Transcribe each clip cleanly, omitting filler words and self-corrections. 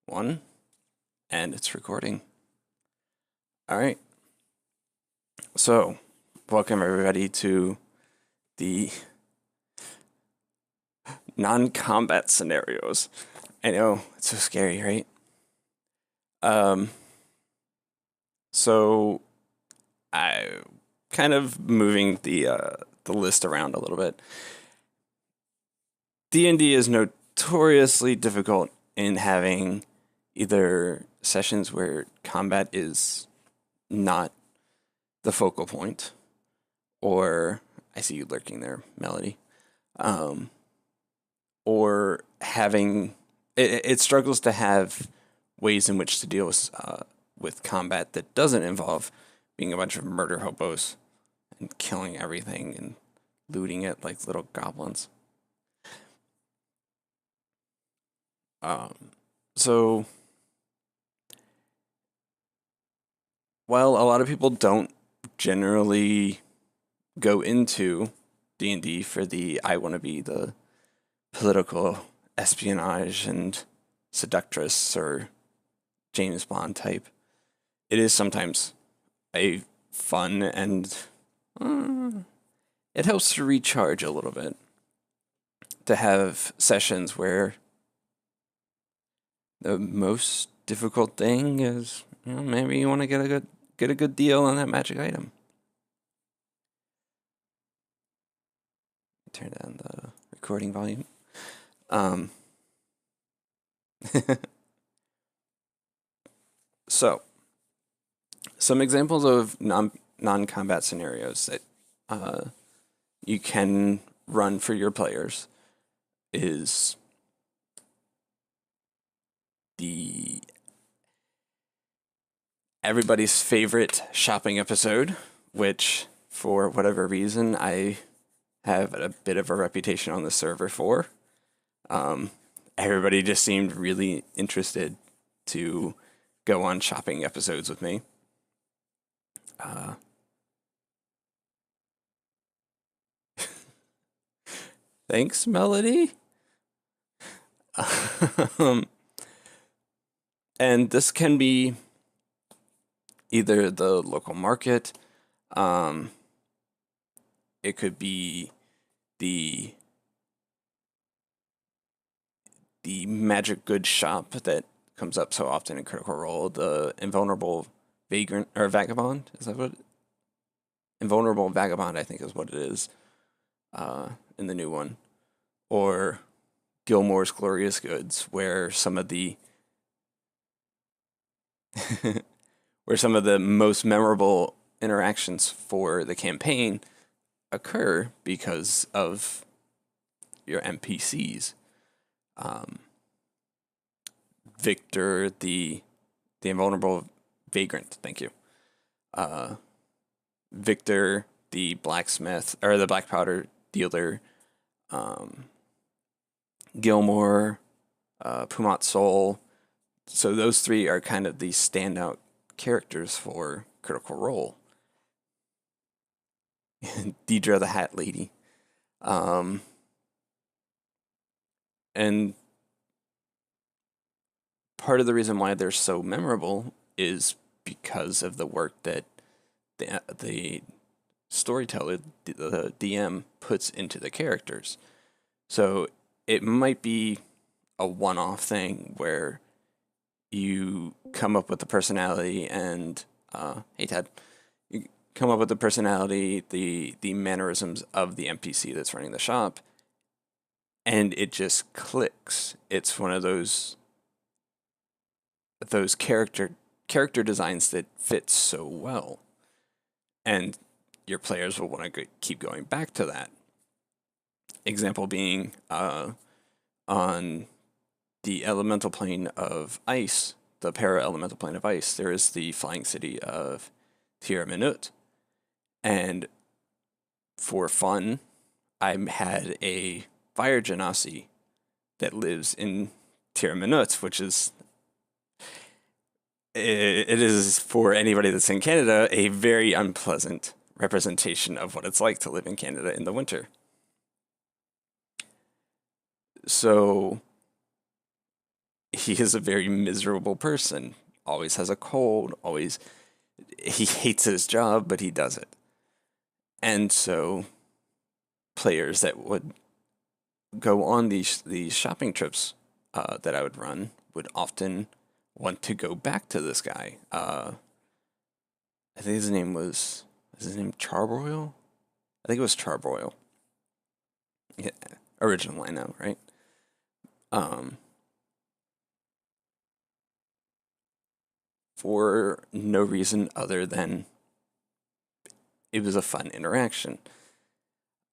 One, and it's recording. All right. So, welcome everybody to the non-combat scenarios. I know, it's so scary, right? Um, so I kind of moving the list around a little bit. D&D is notoriously difficult in having either sessions where combat is not the focal point, or I see you lurking there, Melody, um, or having it struggles to have ways in which to deal with combat that doesn't involve being a bunch of murder hobos and killing everything and looting it like little goblins. Um, so while a lot of people don't generally go into D&D for the I want to be the political espionage and seductress or James Bond type, it is sometimes a fun and uh, it helps to recharge a little bit to have sessions where the most difficult thing is, maybe you want to get a good deal on that magic item. Turn down the recording volume. Um, so, some examples of non-combat scenarios that you can run for your players is the everybody's favorite shopping episode, which for whatever reason I have a bit of a reputation on the server for. Everybody just seemed really interested to go on shopping episodes with me. Thanks, Melody. And this can be either the local market, it could be the magic goods shop that comes up so often in Critical Role, the invulnerable vagrant or vagabond. Is that what? Invulnerable vagabond, I think, is what it is in the new one, or Gilmore's Glorious Goods, where some of the where some of the most memorable interactions for the campaign occur because of your NPCs. Victor, the invulnerable vagrant. Thank you. Victor, the blacksmith or the black powder dealer. Gilmore, Pumat Soul. So those three are kind of the standout characters for Critical Role. Deidre the Hat Lady. And part of the reason why they're so memorable is because of the work that the storyteller, the DM, puts into the characters. So it might be a one-off thing where you come up with the personality and hey Ted, you come up with the personality, the mannerisms of the NPC that's running the shop, and it just clicks. It's one of those character designs that fits so well, and your players will want to keep going back to that. Example being on the elemental plane of ice, the para-elemental plane of ice, there is the flying city of Tir Minut. And for fun, I had a fire genasi that lives in Tir Minut, which is, it is, for anybody that's in Canada, a very unpleasant representation of what it's like to live in Canada in the winter. So he is a very miserable person. Always has a cold. Always he hates his job, but he does it. And so players that would go on these shopping trips that I would run would often want to go back to this guy. I think his name Charbroil? I think it was Charbroil. Yeah, original I know, right? Um, for no reason other than it was a fun interaction.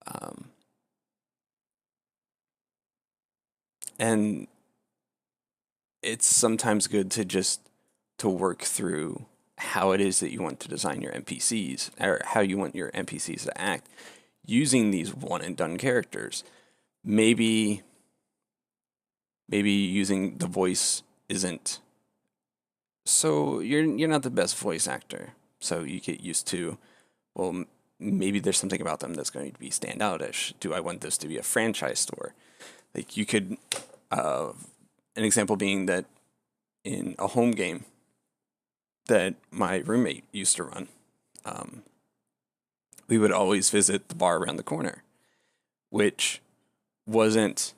Um, and it's sometimes good to just to work through how it is that you want to design your NPCs or how you want your NPCs to act using these one and done characters. Maybe using the voice isn't so you're not the best voice actor. So you get used to, well, maybe there's something about them that's going to be standoutish. Do I want this to be a franchise store? Like you could, an example being that in a home game that my roommate used to run, um, we would always visit the bar around the corner, which wasn't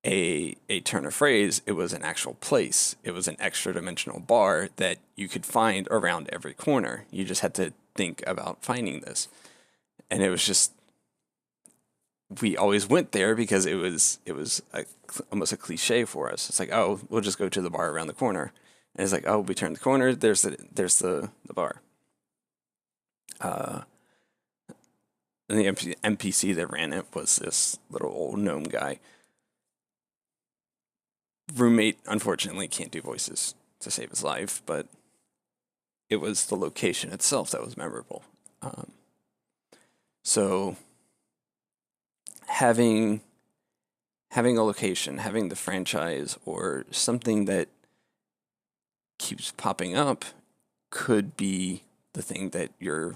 a turn of phrase, it was an actual place. It was an extra dimensional bar that you could find around every corner. You just had to think about finding this. And it was just we always went there because it was almost a cliche for us. It's like, oh, we'll just go to the bar around the corner. And it's like, oh, we turn the corner, there's the bar. Uh, and the NPC that ran it was this little old gnome guy. Roommate unfortunately can't do voices to save his life, but it was the location itself that was memorable. Um, so having a location, having the franchise, or something that keeps popping up could be the thing that your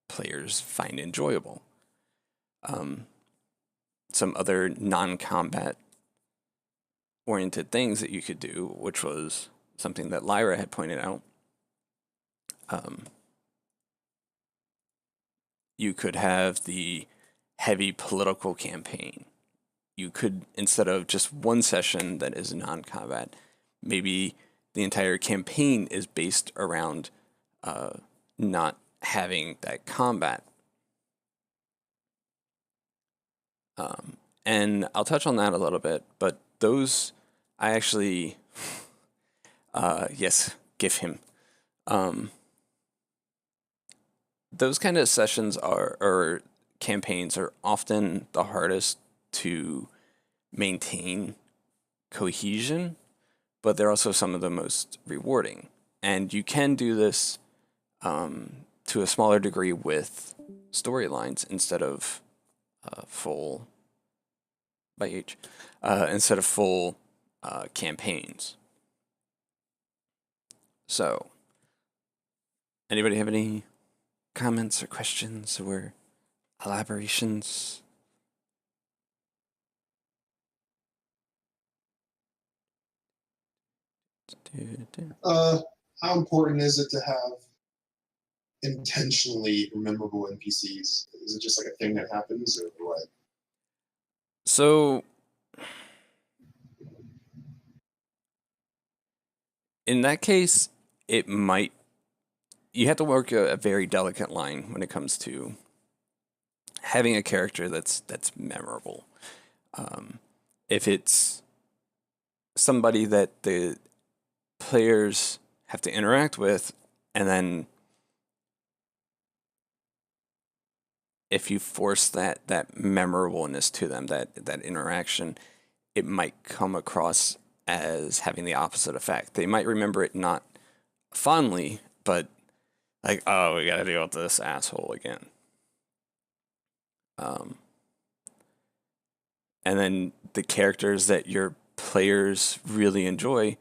players find enjoyable. Um, some other non-combat oriented things that you could do, which was something that Lyra had pointed out. Um, you could have the heavy political campaign. You could, instead of just one session that is non-combat, maybe the entire campaign is based around not having that combat. And I'll touch on that a little bit, but those I actually, yes, give him. Um, those kind of sessions or campaigns are often the hardest to maintain cohesion, but they're also some of the most rewarding. And you can do this to a smaller degree with storylines instead of full by H instead of full campaigns. So, anybody have any comments or questions or elaborations? How important is it to have intentionally memorable NPCs? Is it just like a thing that happens, or what? So, in that case, it might. You have to work a very delicate line when it comes to having a character that's memorable. If it's somebody that the players have to interact with, and then if you force that memorableness to them, that interaction, it might come across as having the opposite effect. They might remember it not fondly, but like, oh, we gotta deal with this asshole again. Um, and then the characters that your players really enjoy.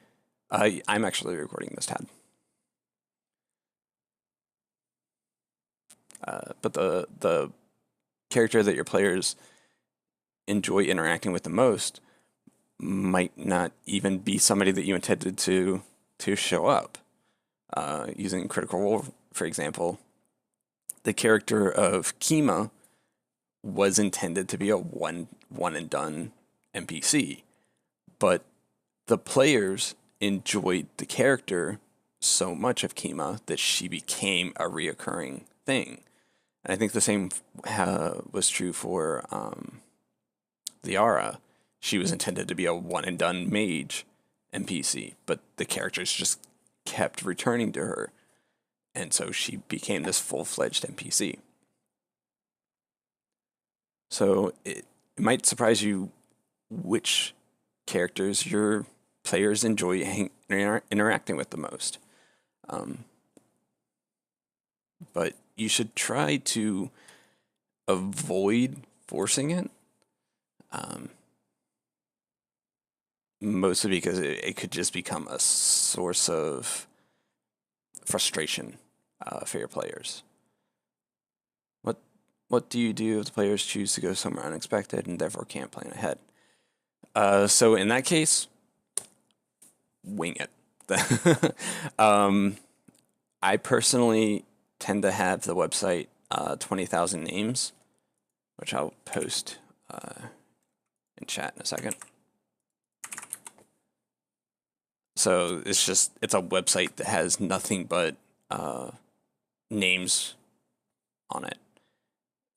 I'm actually recording this, Tad. But the character that your players enjoy interacting with the most might not even be somebody that you intended to show up. Using Critical Role, for example, the character of Kima was intended to be a one and done NPC, but the players enjoyed the character so much of Kima that she became a reoccurring thing. And I think the same was true for Liara. She was intended to be a one and done mage NPC, but the characters just kept returning to her, and so she became this full-fledged NPC. So it might surprise you which characters your players enjoy interacting with the most. But you should try to avoid forcing it. Mostly because it could just become a source of frustration for your players. What do you do if the players choose to go somewhere unexpected and therefore can't plan ahead? So in that case, wing it. I personally tend to have the website 20,000 names, which I'll post in chat in a second. So it's a website that has nothing but names on it.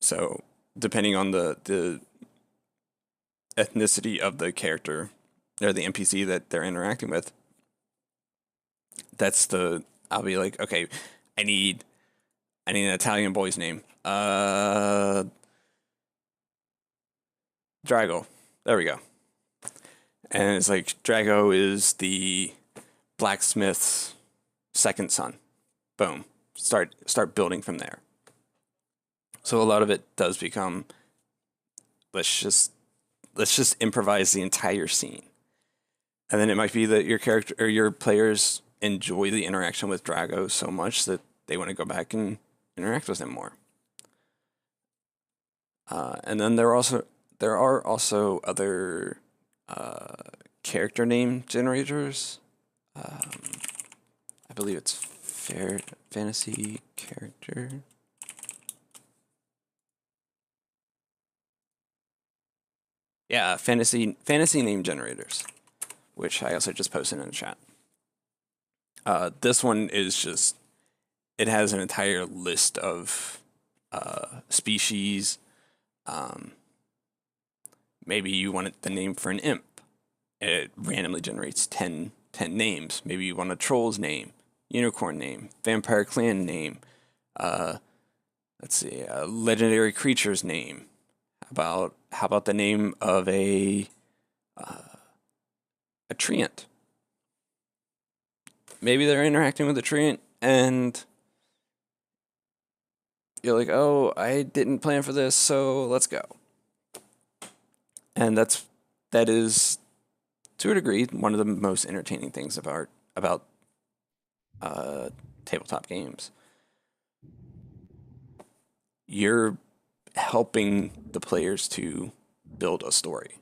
So depending on the ethnicity of the character or the NPC that they're interacting with, I'll be like, okay, I need an Italian boy's name. Drago. There we go. And it's like Drago is the blacksmith's second son. Boom. Start building from there. So a lot of it does become let's just improvise the entire scene. And then it might be that your character or your players enjoy the interaction with Drago so much that they want to go back and interact with him more. And then there are also other character name generators. I believe it's fantasy character. Yeah, fantasy name generators, which I also just posted in the chat. This one is just, it has an entire list of species. Maybe you want the name for an imp. It randomly generates 10 names. Maybe you want a troll's name, unicorn name, vampire clan name. Let's see, a legendary creature's name. How about the name of a treant? Maybe they're interacting with a treant and you're like, oh, I didn't plan for this, so let's go. And that is, to a degree, one of the most entertaining things about tabletop games. You're helping the players to build a story.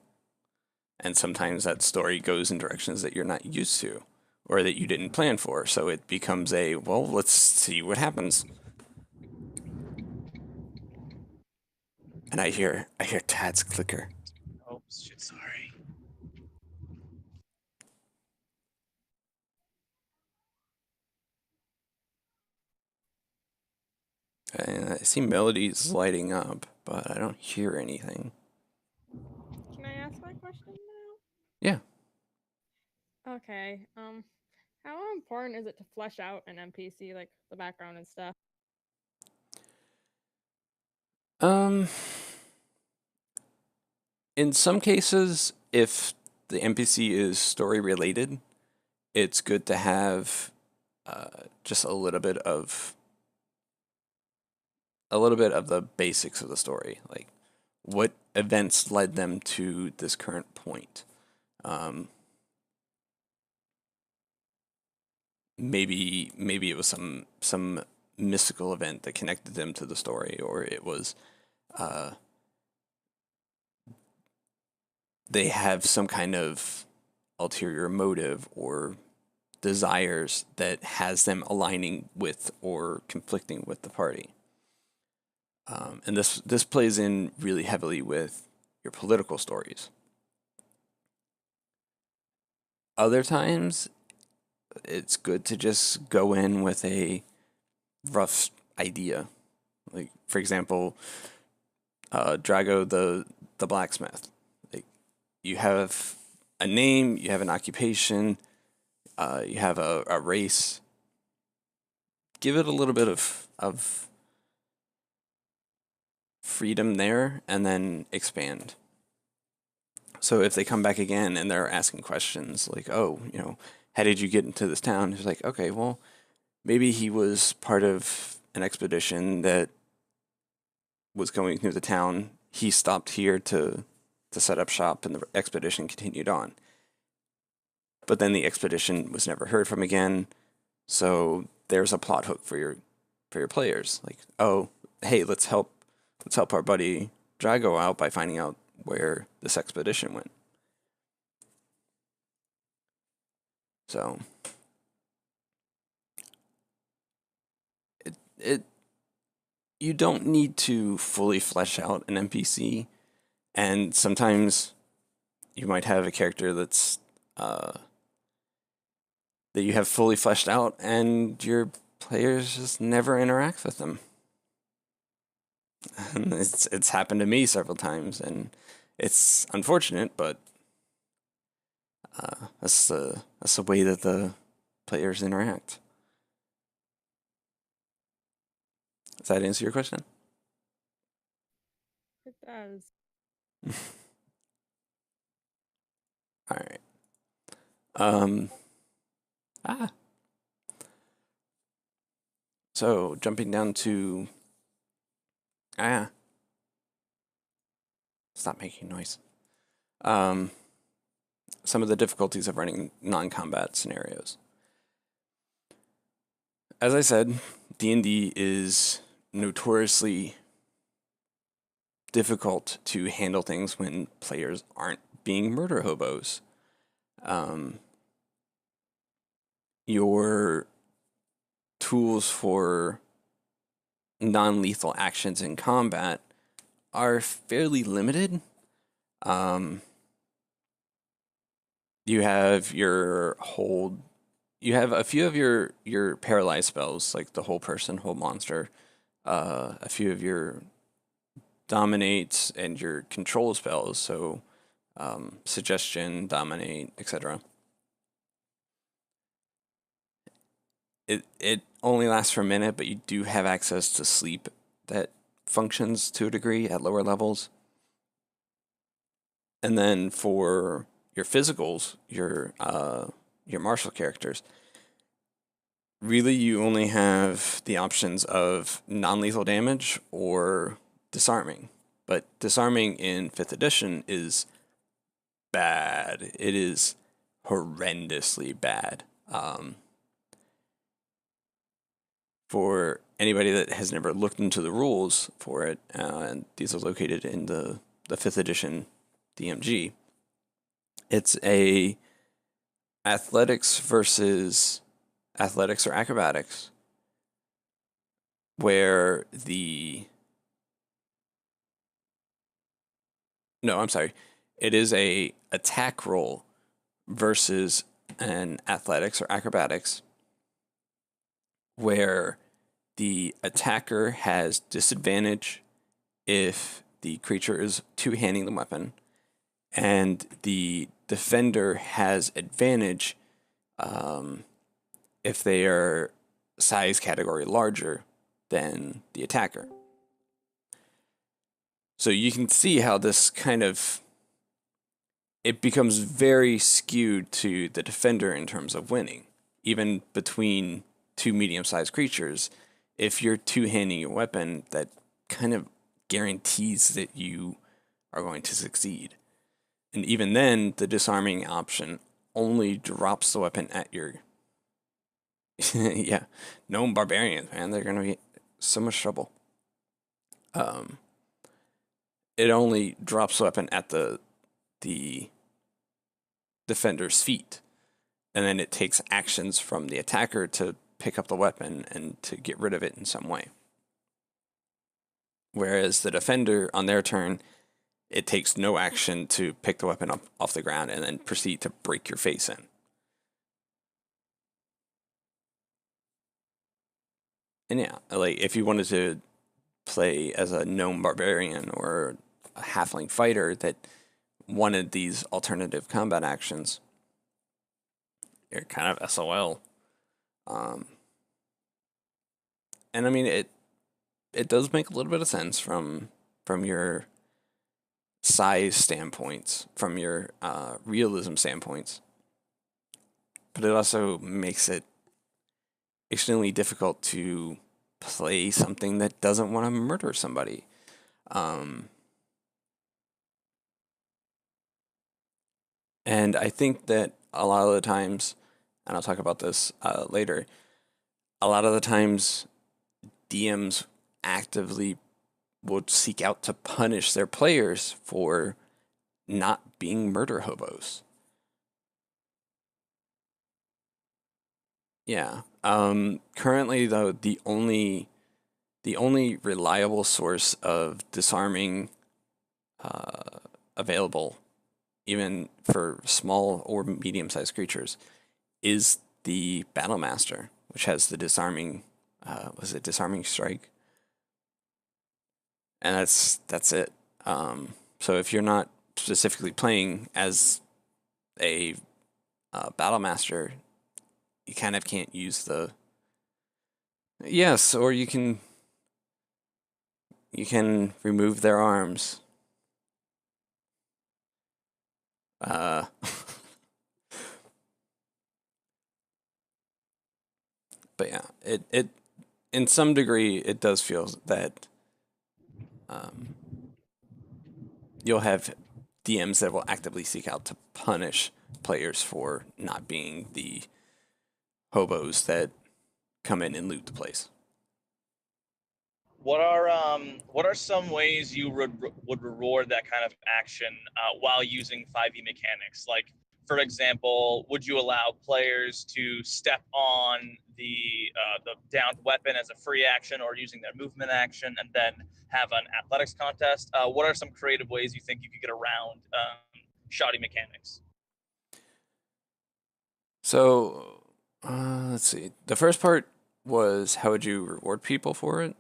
And sometimes that story goes in directions that you're not used to or that you didn't plan for. So it becomes let's see what happens. And I hear Tad's clicker. Oh shit! Sorry. And I see melodies lighting up, but I don't hear anything. Can I ask my question now? Yeah. Okay. How important is it to flesh out an NPC, like the background and stuff? In some cases, if the NPC is story related, it's good to have just a little bit of the basics of the story, like what events led them to this current point. Maybe it was some mystical event that connected them to the story, or it was they have some kind of ulterior motive or desires that has them aligning with or conflicting with the party. And this plays in really heavily with your political stories. Other times, it's good to just go in with a rough idea. Like, for example, Drago the blacksmith. Like, you have a name, you have an occupation, you have a race. Give it a little bit of freedom there, and then expand. So if they come back again and they're asking questions like, "Oh, how did you get into this town?" It's like, okay, well, maybe he was part of an expedition that was going through the town. He stopped here to set up shop, and the expedition continued on. But then the expedition was never heard from again. So there's a plot hook for your players. Like, oh, hey, let's help our buddy Drago out by finding out where this expedition went. So it you don't need to fully flesh out an NPC, and sometimes you might have a character that's that you have fully fleshed out, and your players just never interact with them. And it's happened to me several times, and it's unfortunate, but that's the way that the players interact. Does that answer your question? It does. All right. Um. So jumping down to stop making noise. Some of the difficulties of running non-combat scenarios. As I said, D&D is notoriously difficult to handle things when players aren't being murder hobos. Your tools for non-lethal actions in combat are fairly limited. You have your hold. You have a few of your paralyzed spells, like the whole person, whole monster. A few of your dominates and your control spells, so suggestion, dominate, etc. It only lasts for a minute, but you do have access to sleep that functions to a degree at lower levels. And then for your physicals, your martial characters, really you only have the options of non-lethal damage or disarming. But disarming in 5th edition is bad. It is horrendously bad. For anybody that has never looked into the rules for it, and these are located in the 5th edition DMG, it's a athletics versus athletics or acrobatics, where it is a attack roll versus an athletics or acrobatics, where the attacker has disadvantage if the creature is two-handing the weapon, and the defender has advantage if they are size category larger than the attacker. So you can see how this it becomes very skewed to the defender in terms of winning, even between two medium-sized creatures. If you're two-handing your weapon, that kind of guarantees that you are going to succeed. And even then, the disarming option only drops the weapon at your yeah, gnome barbarians, man, they're gonna be so much trouble. It only drops the weapon at the the defender's feet, and then it takes actions from the attacker to pick up the weapon and to get rid of it in some way. Whereas the defender, on their turn, it takes no action to pick the weapon up off the ground and then proceed to break your face in. And yeah, like if you wanted to play as a gnome barbarian or a halfling fighter that wanted these alternative combat actions, you're kind of SOL. And I mean, it does make a little bit of sense from your size standpoints, from your realism standpoints, but it also makes it extremely difficult to play something that doesn't want to murder somebody. And I think that a lot of the times, and I'll talk about this later, a lot of the times DMs actively would seek out to punish their players for not being murder hobos. Yeah. Currently, though, the only reliable source of disarming available, even for small or medium-sized creatures, is the Battlemaster, which has the disarming. Was it disarming strike? And that's it. So if you're not specifically playing as a Battlemaster, you kind of can't use the. Yes, or you can remove their arms. But yeah, it in some degree it does feel that you'll have DMs that will actively seek out to punish players for not being the hobos that come in and loot the place. What are some ways you would reward that kind of action while using 5e mechanics? Like, for example, would you allow players to step on the downed weapon as a free action or using their movement action and then have an athletics contest? What are some creative ways you think you could get around shoddy mechanics? So, let's see. The first part was how would you reward people for it?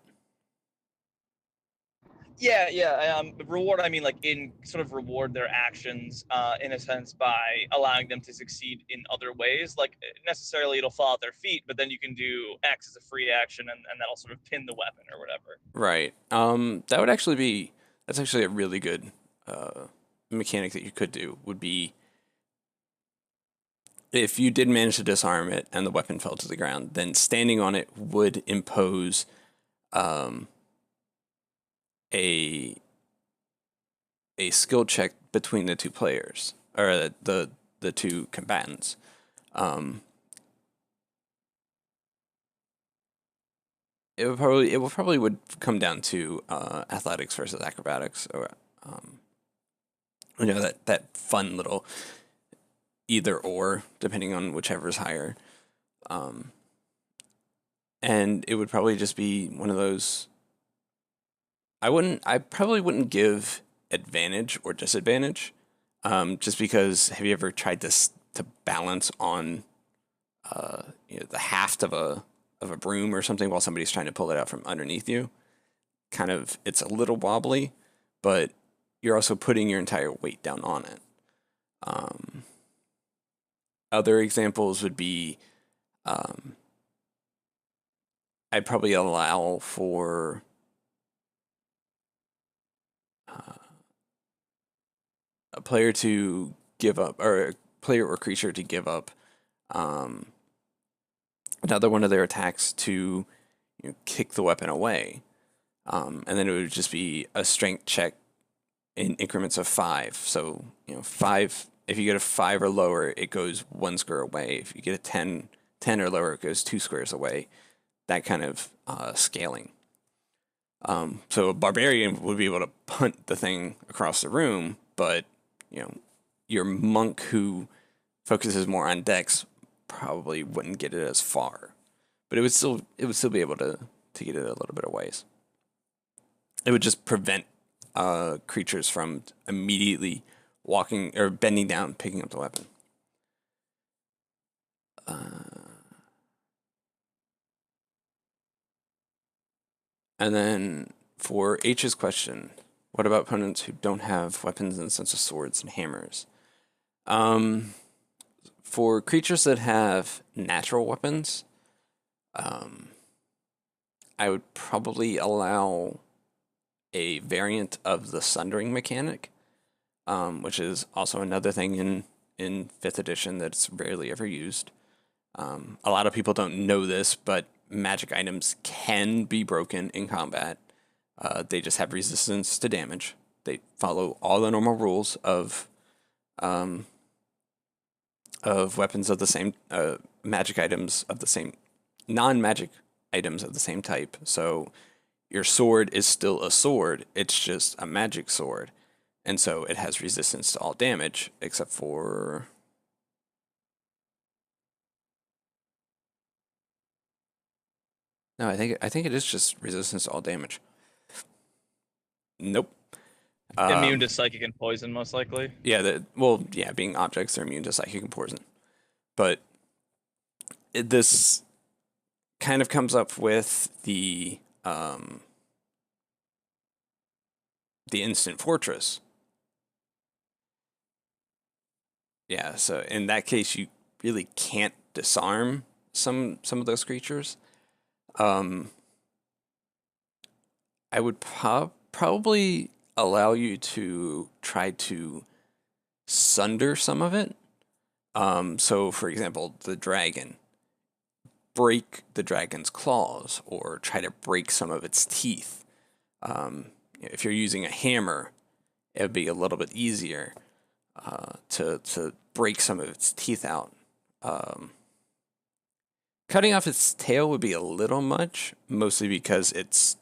Yeah. Reward, I mean, like in sort of reward their actions, in a sense, by allowing them to succeed in other ways. Like necessarily it'll fall at their feet, but then you can do X as a free action and that'll sort of pin the weapon or whatever. Right. That's actually a really good mechanic that you could do, would be if you did manage to disarm it and the weapon fell to the ground, then standing on it would impose a skill check between the two players, or the two combatants. It probably would come down to athletics versus acrobatics, or that fun little either or, depending on whichever is higher. And it would probably just be one of those. I probably wouldn't give advantage or disadvantage, just because have you ever tried to balance on the haft of a broom or something while somebody's trying to pull it out from underneath you? Kind of, it's a little wobbly, but you're also putting your entire weight down on it. Other examples would be, I'd probably allow for a player to give up, or a player or creature to give up another one of their attacks to kick the weapon away. And then it would just be a strength check in increments of 5. So, 5, if you get a 5 or lower, it goes 1 square away. If you get a 10 or lower, it goes 2 squares away. That kind of scaling. So a barbarian would be able to punt the thing across the room, but your monk who focuses more on dex probably wouldn't get it as far, but it would still be able to get it a little bit of ways. It would just prevent creatures from immediately walking or bending down, picking up the weapon. And then for H's question, what about opponents who don't have weapons in the sense of swords and hammers? For creatures that have natural weapons, I would probably allow a variant of the sundering mechanic, which is also another thing in 5th edition that's rarely ever used. A lot of people don't know this, but magic items can be broken in combat. They just have resistance to damage. They follow all the normal rules of weapons of the same, magic items of the same, non-magic items of the same type. So your sword is still a sword. It's just a magic sword. And so it has resistance to all damage, except for... No, I think it is just resistance to all damage. Nope. Immune to psychic and poison, most likely. Yeah, being objects, they're immune to psychic and poison. But this kind of comes up with the instant fortress. Yeah, so in that case, you really can't disarm some of those creatures. I would probably allow you to try to sunder some of it. So, for example, the dragon. Break the dragon's claws or try to break some of its teeth. If you're using a hammer, it would be a little bit easier to break some of its teeth out. Cutting off its tail would be a little much, mostly because its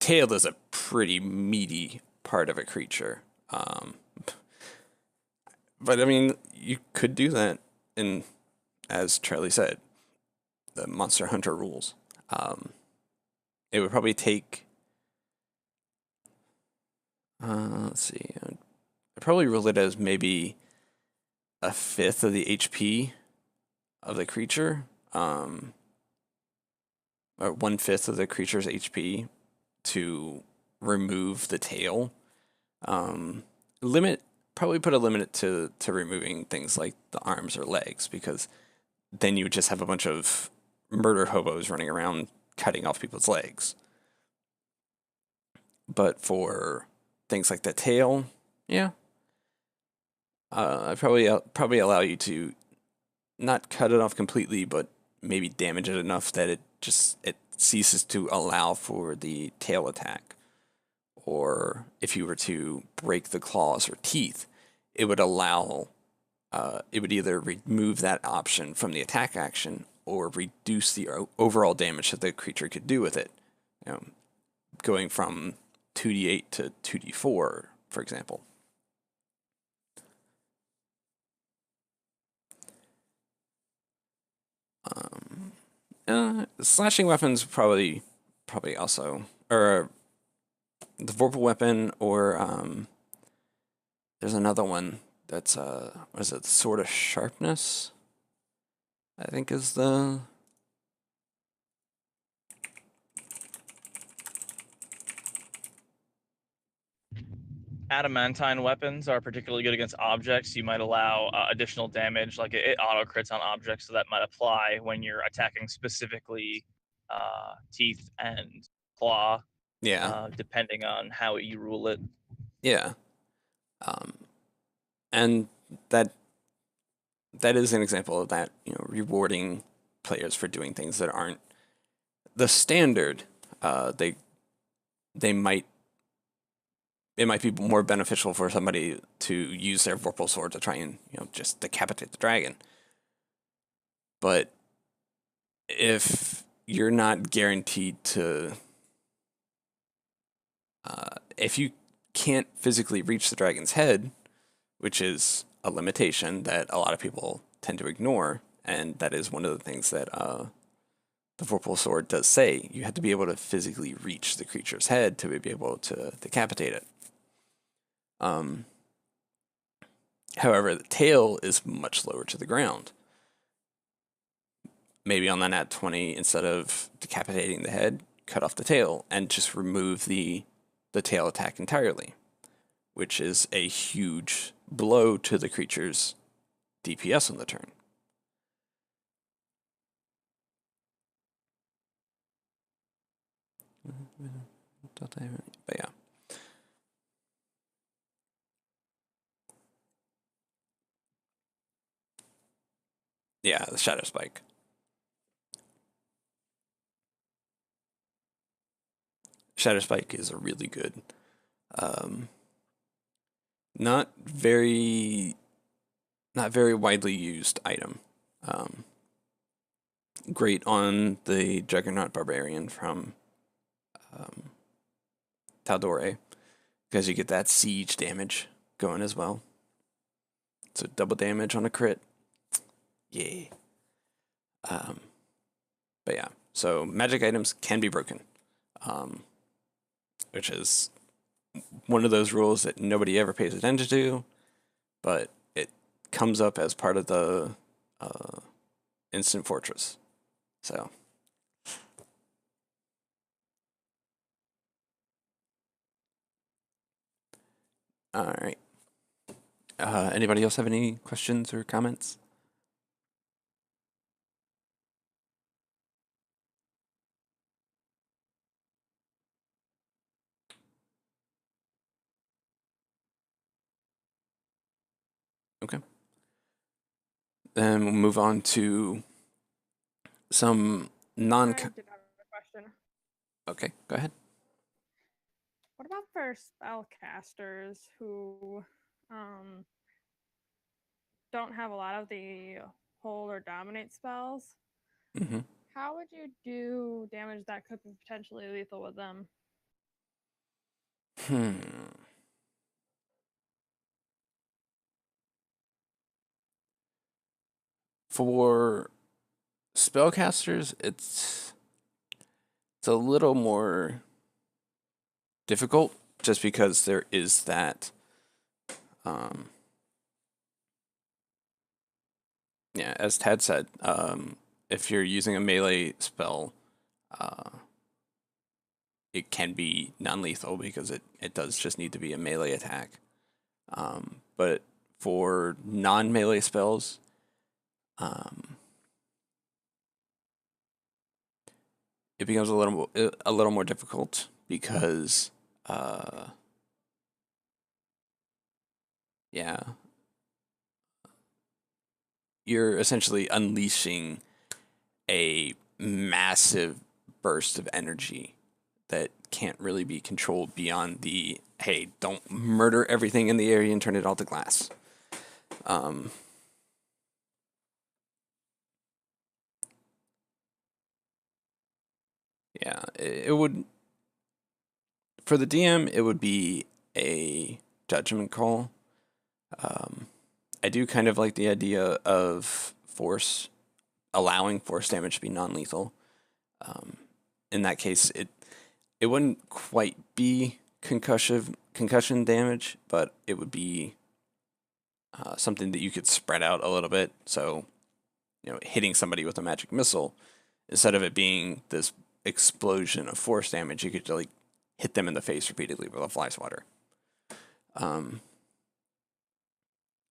tail is a pretty meaty part of a creature. But I mean, you could do that in, as Charlie said, the Monster Hunter rules. It would probably take, let's see, I'd probably rule it as maybe a fifth of the HP of the creature, or 1/5 of the creature's HP to remove the tail. Probably put a limit to removing things like the arms or legs, because then you would just have a bunch of murder hobos running around cutting off people's legs. But for things like the tail, yeah, I'd probably allow you to not cut it off completely, but maybe damage it enough that it ceases to allow for the tail attack. Or if you were to break the claws or teeth, it would allow, it would either remove that option from the attack action or reduce the overall damage that the creature could do with it. Going from 2d8 to 2d4, for example. Slashing weapons probably also, or the Vorpal weapon, or there's another one that's what is it? Sword of Sharpness, I think is the. Adamantine weapons are particularly good against objects. You might allow additional damage, like it auto crits on objects, so that might apply when you're attacking specifically teeth and claw. Yeah. Depending on how you rule it. Yeah. And that is an example of that, rewarding players for doing things that aren't the standard. It might be more beneficial for somebody to use their Vorpal sword to try and, just decapitate the dragon. But if you're not guaranteed to, if you can't physically reach the dragon's head, which is a limitation that a lot of people tend to ignore, and that is one of the things that the Vorpal Sword does say. You have to be able to physically reach the creature's head to be able to decapitate it. However, the tail is much lower to the ground. Maybe on the nat 20, instead of decapitating the head, cut off the tail and just remove the tail attack entirely, which is a huge blow to the creature's DPS on the turn. But yeah. Yeah, the Shadow Spike. Shadow Spike is a really good, not very widely used item. Great on the Juggernaut Barbarian from Taldore, because you get that siege damage going as well. So double damage on a crit. Yeah. But yeah, so magic items can be broken, which is one of those rules that nobody ever pays attention to, but it comes up as part of the Instant Fortress. So. All right. Anybody else have any questions or comments? Okay. Then we'll move on to some I did have a question. Okay, go ahead. What about for spellcasters who don't have a lot of the hold or dominate spells? Mm-hmm. How would you do damage that could be potentially lethal with them? For spellcasters, it's a little more difficult just because there is that yeah, as Tad said, if you're using a melee spell, it can be non-lethal because it does just need to be a melee attack. But for non-melee spells, it becomes a little more difficult because yeah, you're essentially unleashing a massive burst of energy that can't really be controlled beyond the, hey, don't murder everything in the area and turn it all to glass. Yeah, it would, for the DM, it would be a judgment call. I do kind of like the idea of allowing force damage to be non-lethal. In that case, it wouldn't quite be concussion damage, but it would be something that you could spread out a little bit. So, hitting somebody with a magic missile, instead of it being this explosion of force damage, you could like hit them in the face repeatedly with a fly swatter.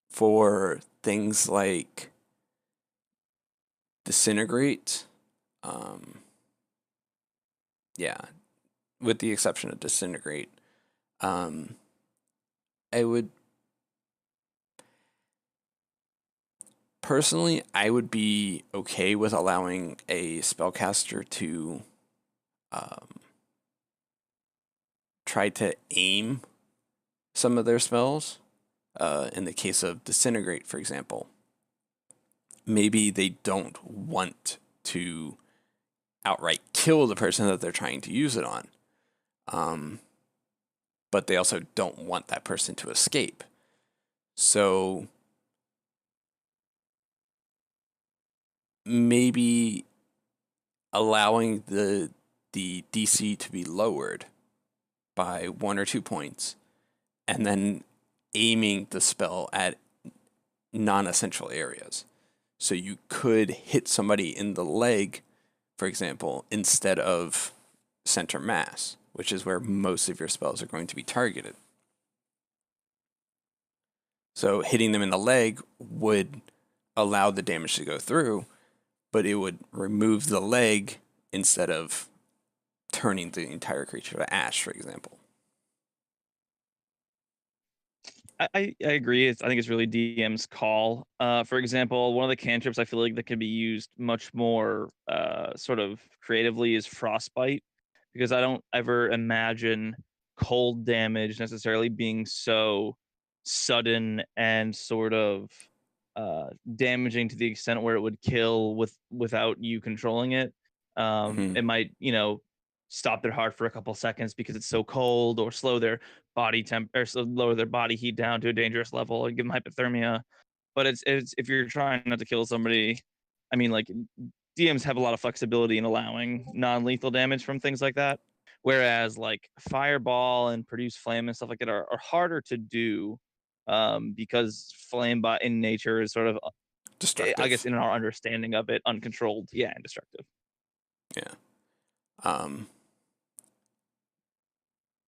For things like disintegrate, yeah, with the exception of disintegrate, I would personally, I would be okay with allowing a spellcaster to try to aim some of their spells. In the case of disintegrate, for example, maybe they don't want to outright kill the person that they're trying to use it on, but they also don't want that person to escape. So maybe allowing the DC to be lowered by 1 or 2 points, and then aiming the spell at non-essential areas. So you could hit somebody in the leg, for example, instead of center mass, which is where most of your spells are going to be targeted. So hitting them in the leg would allow the damage to go through, but it would remove the leg instead of turning the entire creature to ash, for example. I agree. I think it's really DM's call. For example, one of the cantrips I feel like that could be used much more sort of creatively is frostbite, because I don't ever imagine cold damage necessarily being so sudden and sort of damaging to the extent where it would kill without you controlling it. It might, stop their heart for a couple seconds because it's so cold, or slow their body temp, or so lower their body heat down to a dangerous level and give them hypothermia. But it's if you're trying not to kill somebody, I mean, like, DMs have a lot of flexibility in allowing non-lethal damage from things like that, whereas like fireball and produce flame and stuff like that are harder to do, because flame by in nature is sort of, Destructive. I guess in our understanding of it, uncontrolled, and destructive. Yeah.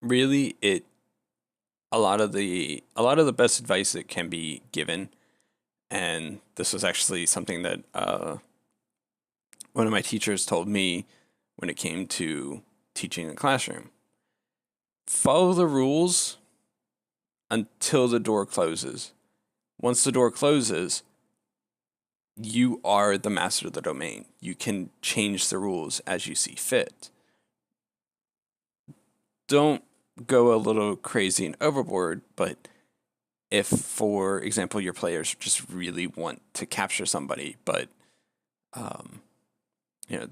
Really, a lot of the best advice that can be given, and this was actually something that one of my teachers told me when it came to teaching in the classroom. Follow the rules until the door closes. Once the door closes, you are the master of the domain. You can change the rules as you see fit. Don't go a little crazy and overboard, but if, for example, your players just really want to capture somebody, but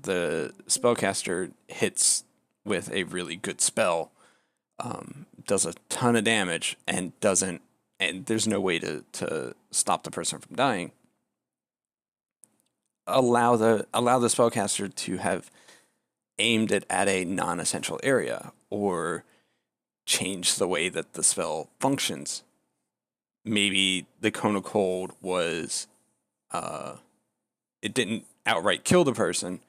the spellcaster hits with a really good spell, does a ton of damage, and there's no way to stop the person from dying. Allow the spellcaster to have aimed it at a non-essential area, or change the way that the spell functions. Maybe the cone of cold was, it didn't outright kill the person,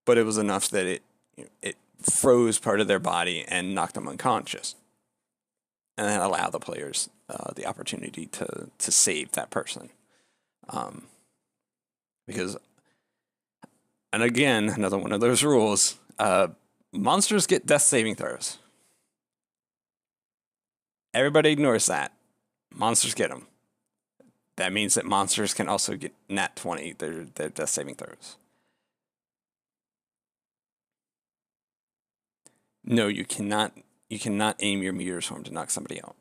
but it was enough that it froze part of their body and knocked them unconscious, and then allow the players the opportunity to save that person. Because, and again, another one of those rules, monsters get death saving throws. Everybody ignores that. Monsters get them. That means that monsters can also get nat 20, their death saving throws. No, you cannot aim your meteor swarm to knock somebody out.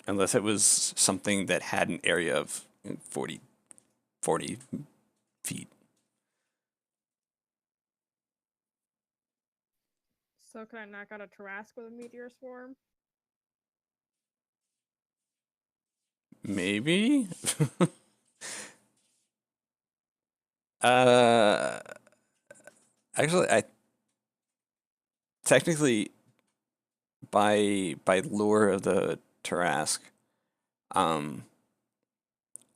Unless it was something that had an area of 40 feet. So can I knock out a Tarrasque with a meteor swarm? Maybe? Actually, I technically, by lore of the Tarrasque,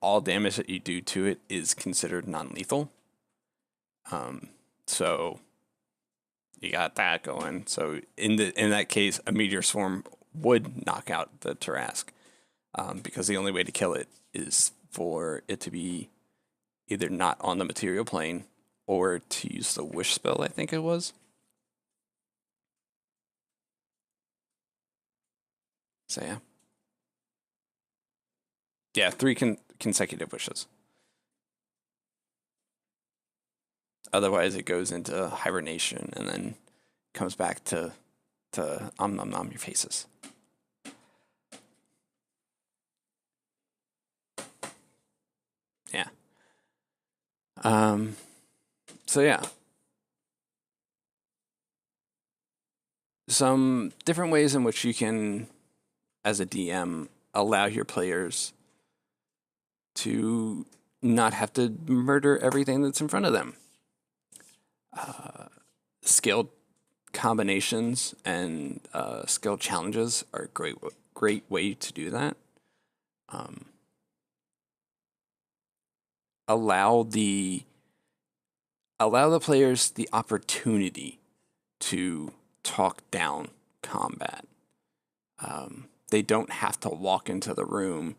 all damage that you do to it is considered non-lethal. So you got that going. So in that case, a meteor swarm would knock out the Tarrasque, because the only way to kill it is for it to be either not on the material plane, or to use the wish spell, I think it was. So yeah. Yeah, 3 consecutive wishes. Otherwise, it goes into hibernation and then comes back to nom nom nom your faces. Yeah. So yeah. Some different ways in which you can as a DM, allow your players to not have to murder everything that's in front of them. Skilled combinations and skill challenges are a great way to do that. Allow the players the opportunity to talk down combat. They don't have to walk into the room.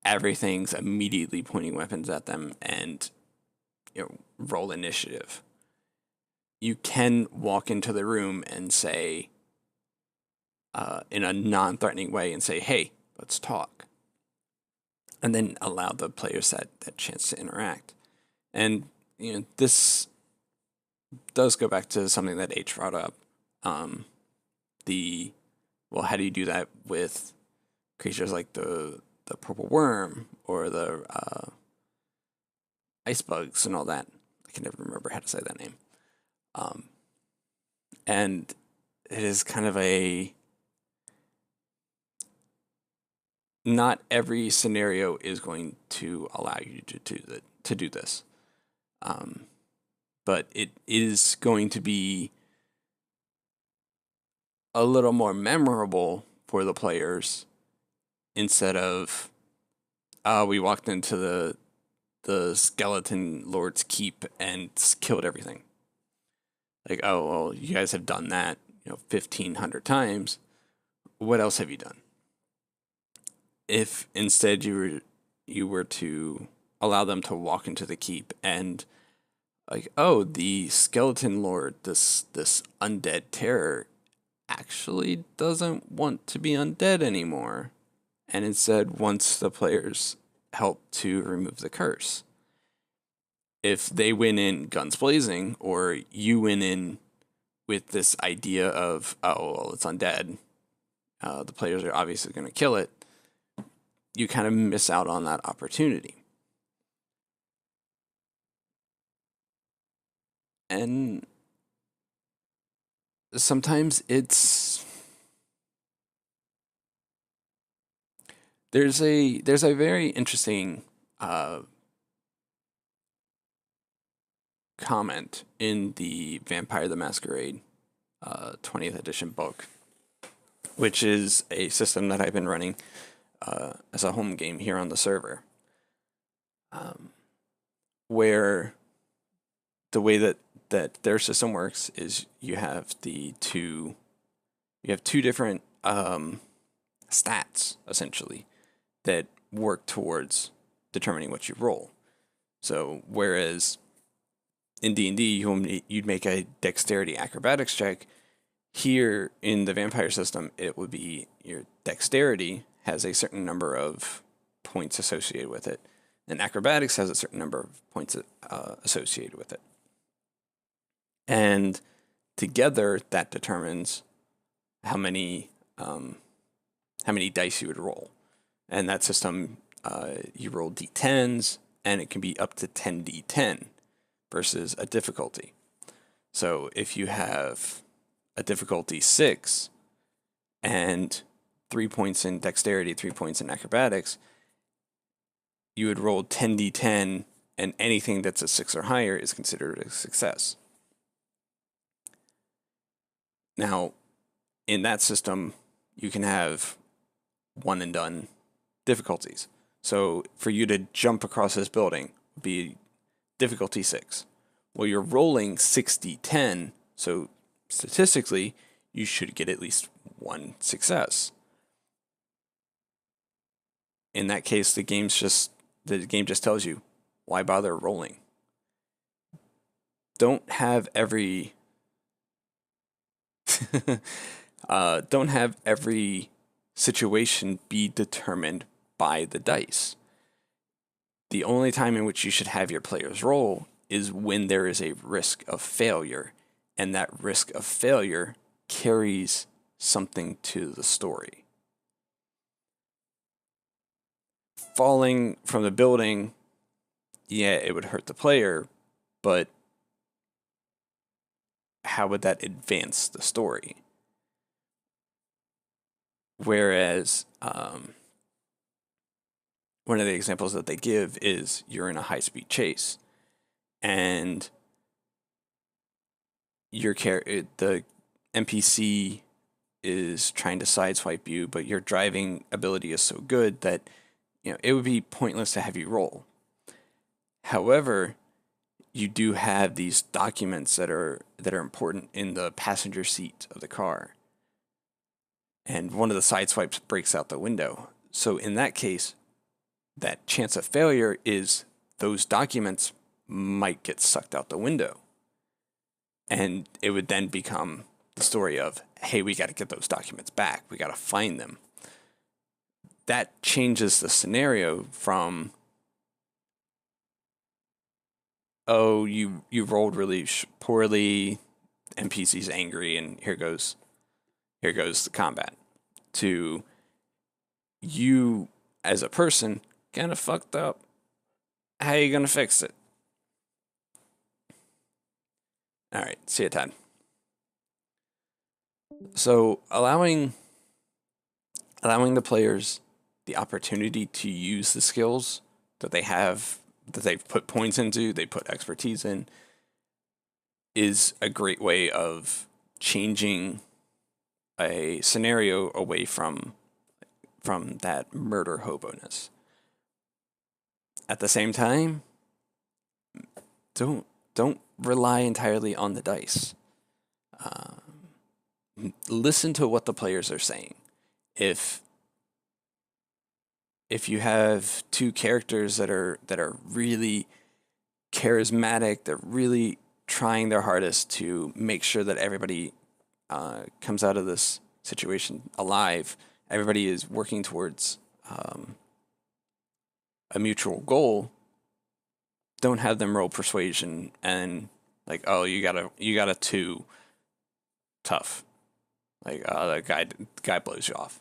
Everything's immediately pointing weapons at them and roll initiative. You can walk into the room and say, in a non-threatening way, and say, "Hey, let's talk," and then allow the players that chance to interact. And this does go back to something that H brought up. How do you do that with creatures like the purple worm or the ice bugs and all that? I can never remember how to say that name. And it is kind of not every scenario is going to allow you to do this. But it is going to be a little more memorable for the players instead of we walked into the skeleton lord's keep and killed everything. Like, oh, well, you guys have done that 1,500 times. What else have you done? If instead you were to allow them to walk into the keep and like, oh, the skeleton lord, this undead terror, actually doesn't want to be undead anymore, and instead wants the players help to remove the curse. If they went in guns blazing, or you went in with this idea of, oh, well, it's undead, the players are obviously going to kill it, you kind of miss out on that opportunity. And sometimes there's a very interesting comment in the Vampire the Masquerade 20th edition book, which is a system that I've been running as a home game here on the server, where the way that their system works is you have two different stats essentially that work towards determining what you roll. So whereas in D&D you'd make a dexterity acrobatics check, here in the vampire system it would be your dexterity has a certain number of points associated with it, and acrobatics has a certain number of points associated with it. And together that determines how many dice you would roll. And that system, you roll d10s, and it can be up to 10d10 versus a difficulty. So if you have a difficulty 6 and 3 points in dexterity, 3 points in acrobatics, you would roll 10d10, and anything that's a 6 or higher is considered a success. Now, in that system, you can have one and done difficulties. So for you to jump across this building would be difficulty 6. Well, you're rolling 6d10, so statistically, you should get at least one success. In that case, the game just tells you, why bother rolling? Don't have every situation be determined by the dice. The only time in which you should have your players roll is when there is a risk of failure, and that risk of failure carries something to the story. Falling from the building, yeah, it would hurt the player, but how would that advance the story? Whereas one of the examples that they give is you're in a high-speed chase, and the NPC is trying to sideswipe you, but your driving ability is so good that it would be pointless to have you roll. However, you do have these documents that are important in the passenger seat of the car, and one of the sideswipes breaks out the window. So in that case, that chance of failure is those documents might get sucked out the window. And it would then become the story of, hey, we got to get those documents back. We got to find them. That changes the scenario from, oh, you rolled really poorly, NPC's angry, and here goes the combat, to you as a person kind of fucked up. How you gonna fix it? All right, see you, Todd. So allowing the players the opportunity to use the skills that they have, that they've put points into, they put expertise in, is a great way of changing a scenario away from that murder hoboness. At the same time, don't rely entirely on the dice. Listen to what the players are saying. If you have two characters that are really charismatic, they're really trying their hardest to make sure that everybody comes out of this situation alive. Everybody is working towards a mutual goal. Don't have them roll persuasion and like, oh, you got a 2, tough. Like, the guy blows you off.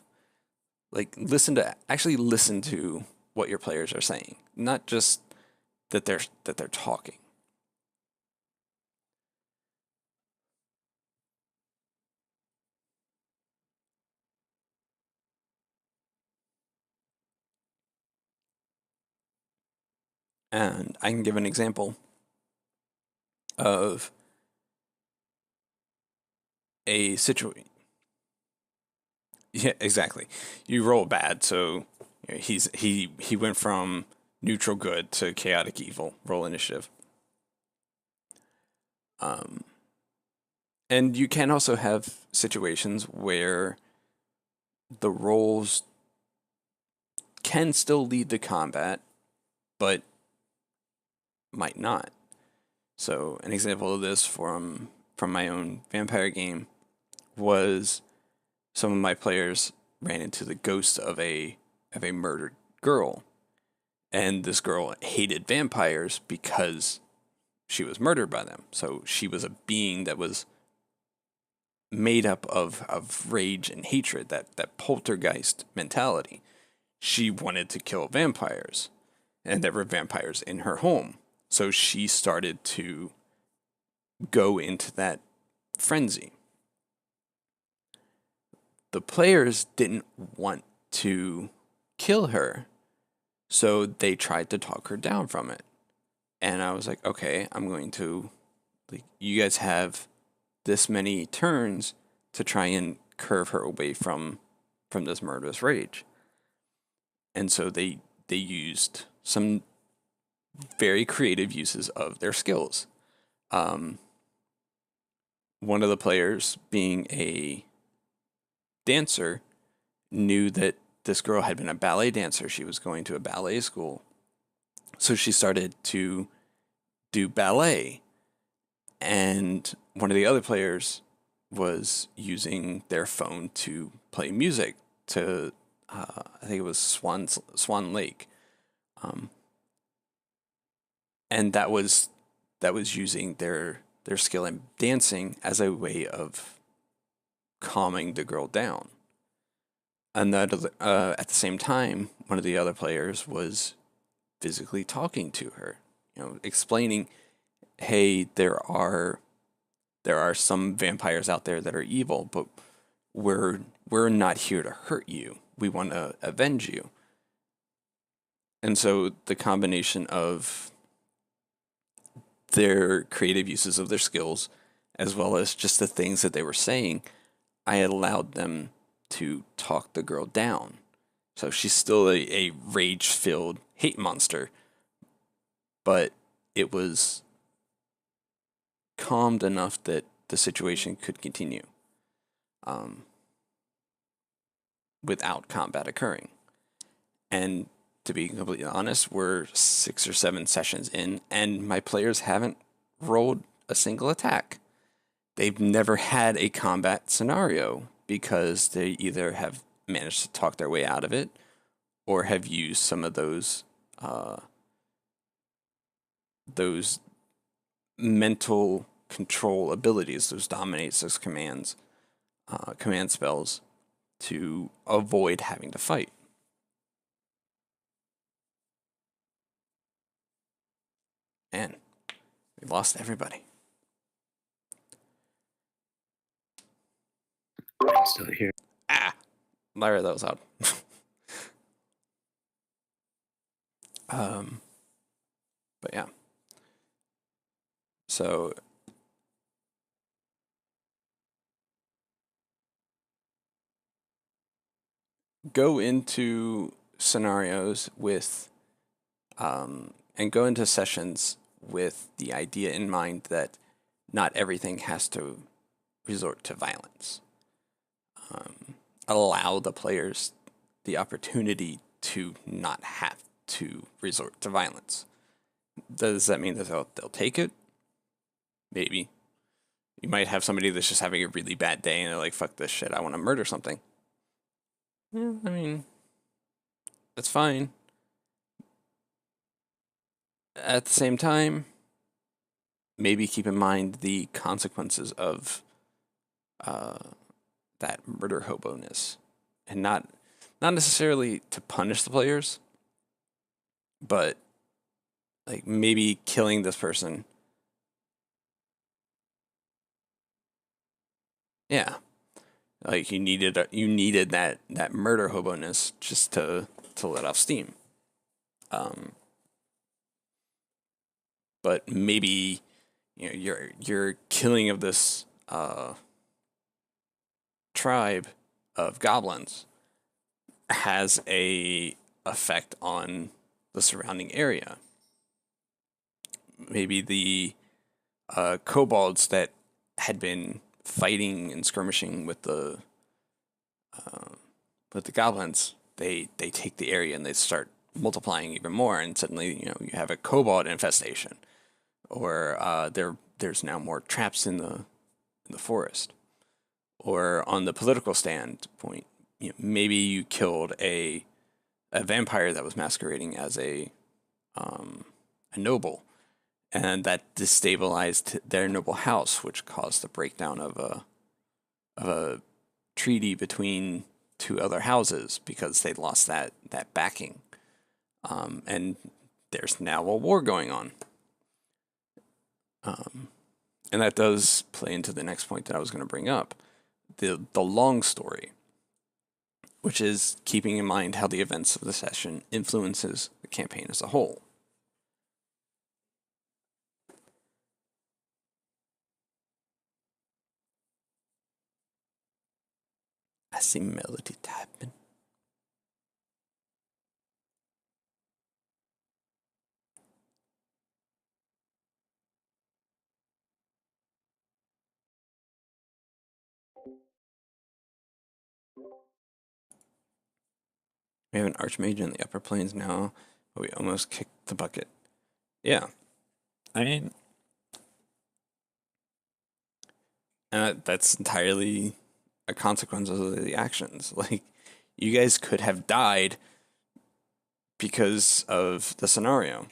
Like, listen to what your players are saying, not just that they're talking. And I can give an example of a situation. Yeah, exactly. You roll bad, so he went from neutral good to chaotic evil. Roll initiative. And you can also have situations where the rolls can still lead to combat, but might not. So an example of this from my own vampire game was some of my players ran into the ghost of a murdered girl, and this girl hated vampires because she was murdered by them. So she was a being that was made up of rage and hatred, that poltergeist mentality. She wanted to kill vampires, and there were vampires in her home. So she started to go into that frenzy. The players didn't want to kill her, so they tried to talk her down from it. And I was like, okay, I'm going to, like, you guys have this many turns to try and curve her away from this murderous rage. And so they used some very creative uses of their skills. One of the players, being a dancer, knew that this girl had been a ballet dancer. She was going to a ballet school. So she started to do ballet. And one of the other players was using their phone to play music to, I think it was Swan Lake. And that was using their skill in dancing as a way of calming the girl down. And that at the same time, one of the other players was physically talking to her, explaining, hey, there are some vampires out there that are evil, but we're not here to hurt you. We want to avenge you. And so the combination of their creative uses of their skills, as well as just the things that they were saying, I allowed them to talk the girl down. So she's still a rage-filled hate monster, but it was calmed enough that the situation could continue without combat occurring. And to be completely honest, we're 6 or 7 sessions in, and my players haven't rolled a single attack. They've never had a combat scenario because they either have managed to talk their way out of it or have used some of those mental control abilities, those dominates, those commands, command spells, to avoid having to fight. And we lost everybody. I'm still here. Ah, Lyra, that was odd. But yeah. So go into scenarios with and go into sessions with the idea in mind that not everything has to resort to violence. Allow the players the opportunity to not have to resort to violence. Does that mean that they'll take it? Maybe. You might have somebody that's just having a really bad day and they're like, fuck this shit, I want to murder something. Yeah, I mean, that's fine. At the same time, maybe keep in mind the consequences of that murder hobo-ness. And not necessarily to punish the players, but like maybe killing this person. Yeah. Like you needed that murder hobo-ness just to let off steam. But maybe your killing of this tribe of goblins has a effect on the surrounding area. Maybe the kobolds that had been fighting and skirmishing with the goblins, they take the area and they start multiplying even more, and suddenly you have a kobold infestation, or there's now more traps in the forest. Or on the political standpoint, maybe you killed a vampire that was masquerading as a noble, and that destabilized their noble house, which caused the breakdown of a treaty between 2 other houses because they lost that backing, and there's now a war going on. And that does play into the next point that I was going to bring up, the long story, which is keeping in mind how the events of the session influences the campaign as a whole. I see Melody typing. We have an archmage in the upper planes now, but we almost kicked the bucket. Yeah. I mean, and that's entirely a consequence of the actions. Like, you guys could have died because of the scenario.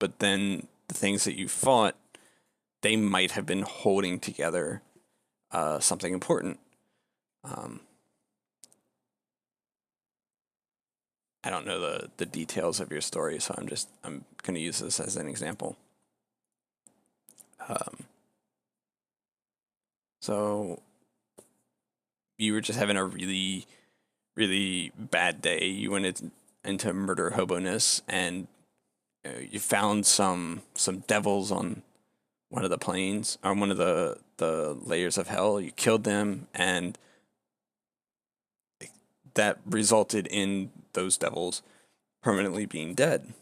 But then the things that you fought, they might have been holding together something important. I don't know the details of your story, so I'm going to use this as an example. So you were just having a really, really bad day. You went into murder hoboness, and you found some devils on one of the planes, or one of the layers of hell. You killed them, and that resulted in those devils permanently being dead.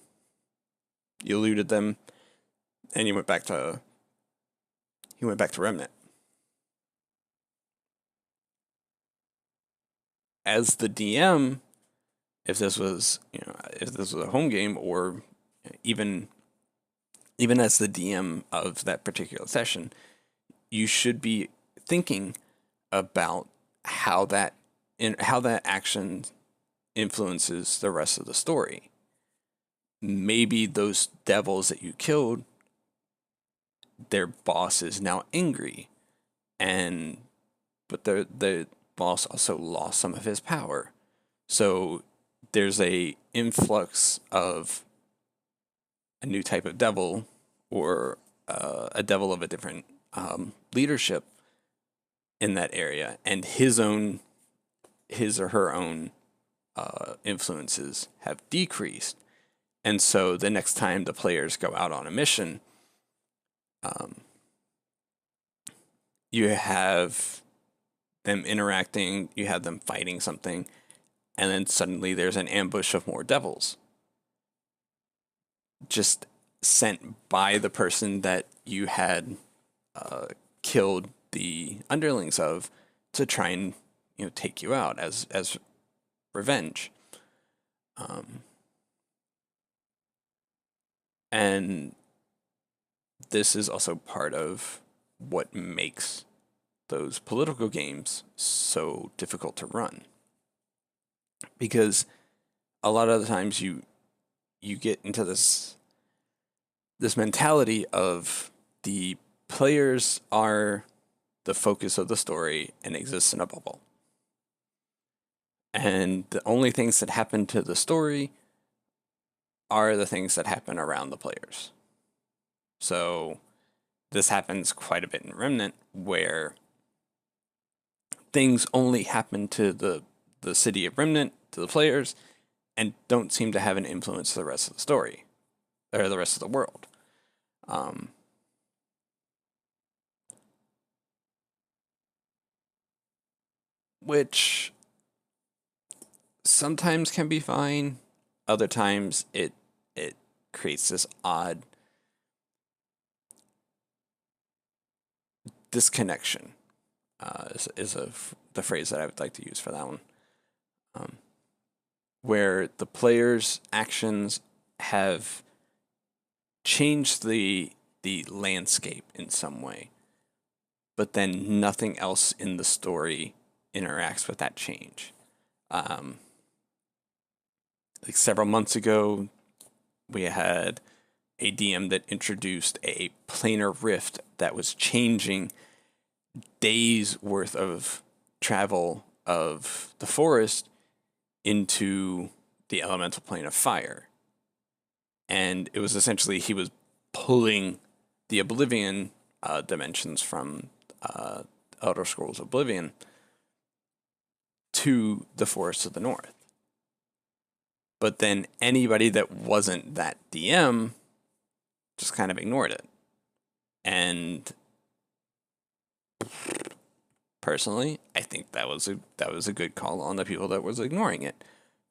You looted them, and you went back to Remnant. As the DM, if this was a home game, or even as the DM of that particular session, you should be thinking about how that action influences the rest of the story. Maybe those devils that you killed, their boss is now angry, but the boss also lost some of his power. So there's a influx of a new type of devil, or a devil of a different leadership in that area, and his or her own influences have decreased. And so the next time the players go out on a mission, you have them interacting, you have them fighting something, and then suddenly there's an ambush of more devils, just sent by the person that you had killed the underlings of, to try and take you out as revenge. And this is also part of what makes those political games so difficult to run, because a lot of the times you get into this mentality of the players are the focus of the story and exist in a bubble, and the only things that happen to the story are the things that happen around the players. So this happens quite a bit in Remnant, where things only happen to the city of Remnant, to the players, and don't seem to have an influence to the rest of the story, or the rest of the world. Which sometimes can be fine. Other times it creates this odd disconnection. Is the phrase that I would like to use for that one. Where the players' actions have changed the landscape in some way, but then nothing else in the story interacts with that change. Like several months ago, we had a DM that introduced a planar rift that was changing days worth of travel of the forest into the elemental plane of fire. And it was essentially, he was pulling the Oblivion dimensions from Elder Scrolls Oblivion to the forest of the north. But then anybody that wasn't that DM just kind of ignored it. And personally, I think that was a good call on the people that was ignoring it,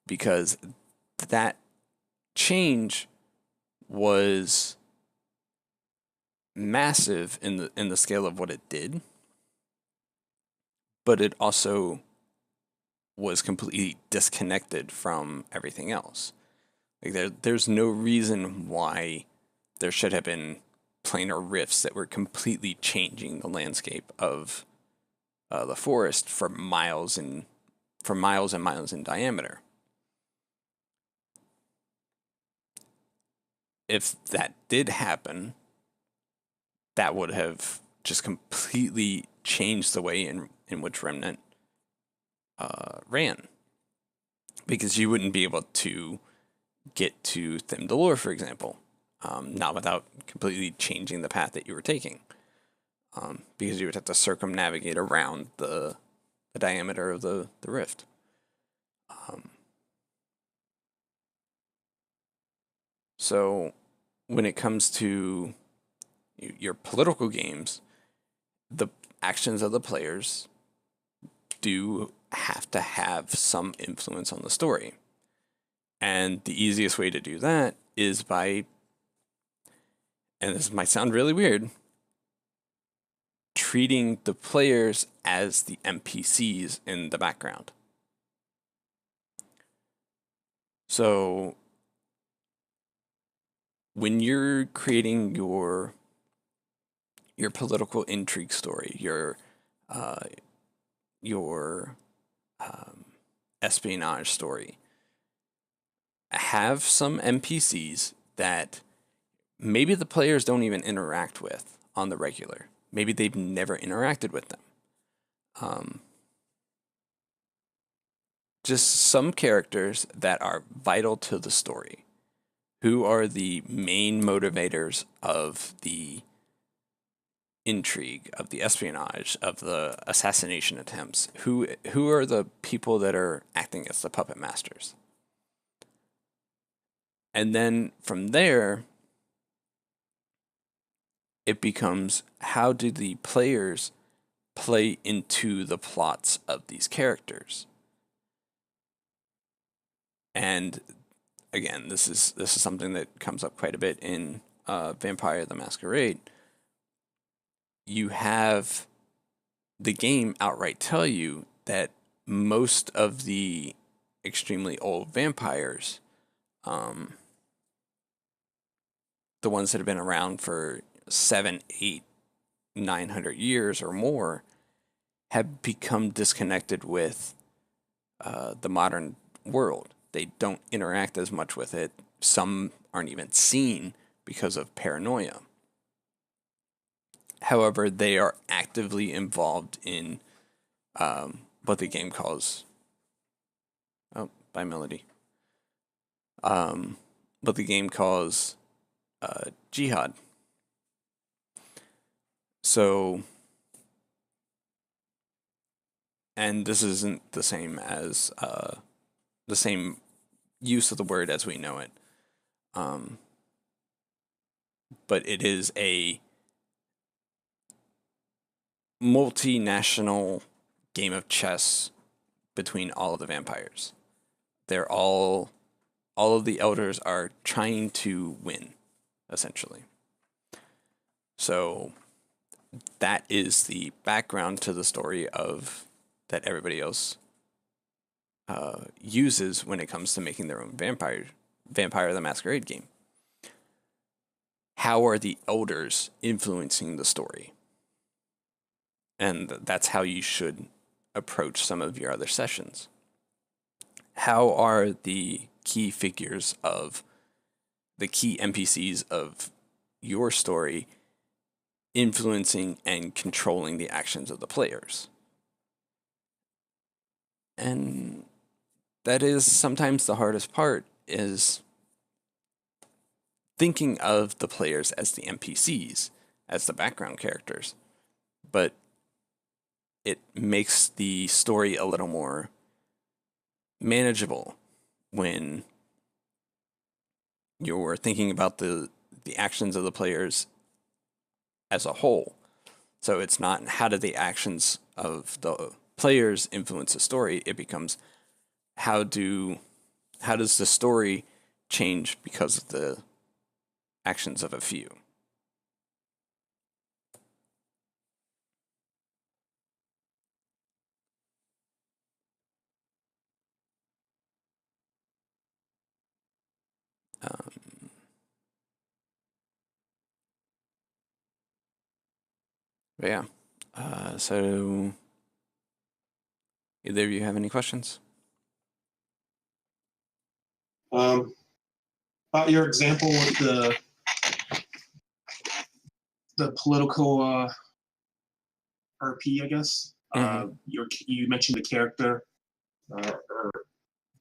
because that change was massive in the scale of what it did, but it also was completely disconnected from everything else. Like there's no reason why there should have been planar rifts that were completely changing the landscape of the forest for miles and miles in diameter. If that did happen, that would have just completely changed the way in which Remnant ran, because you wouldn't be able to get to Thymdalore, for example, not without completely changing the path that you were taking. because you would have to circumnavigate around the diameter of the rift. So when it comes to your political games, the actions of the players do have to have some influence on the story. And the easiest way to do that is by, and this might sound really weird, treating the players as the NPCs in the background. So when you're creating your political intrigue story, your espionage story, have some NPCs that maybe the players don't even interact with on the regular. Maybe they've never interacted with them. Just some characters that are vital to the story. Who are the main motivators of the intrigue, of the espionage, of the assassination attempts? Who are the people that are acting as the puppet masters? And then from there, it becomes, how do the players play into the plots of these characters? And again, this is something that comes up quite a bit in Vampire the Masquerade. You have the game outright tell you that most of the extremely old vampires, the ones that have been around for 7, 8, 900 years or more, have become disconnected with the modern world. They don't interact as much with it. Some aren't even seen because of paranoia. However, they are actively involved in what the game calls, by Melody, what the game calls jihad. So, and this isn't the same as the same use of the word as we know it, but it is a multinational game of chess between all of the vampires. They're all of the elders are trying to win, essentially. So that is the background to the story of that everybody else uses when it comes to making their own Vampire the Masquerade game. How are the elders influencing the story? And that's how you should approach some of your other sessions. How are the key figures of the key NPCs of your story influencing and controlling the actions of the players? And that is sometimes the hardest part, is thinking of the players as the NPCs, as the background characters. But it makes the story a little more manageable when you're thinking about the actions of the players as a whole. So it's not how do the actions of the players influence the story. It becomes how does the story change because of the actions of a few. But yeah, so either of you have any questions? About your example with the political RP, I guess. You mentioned the character or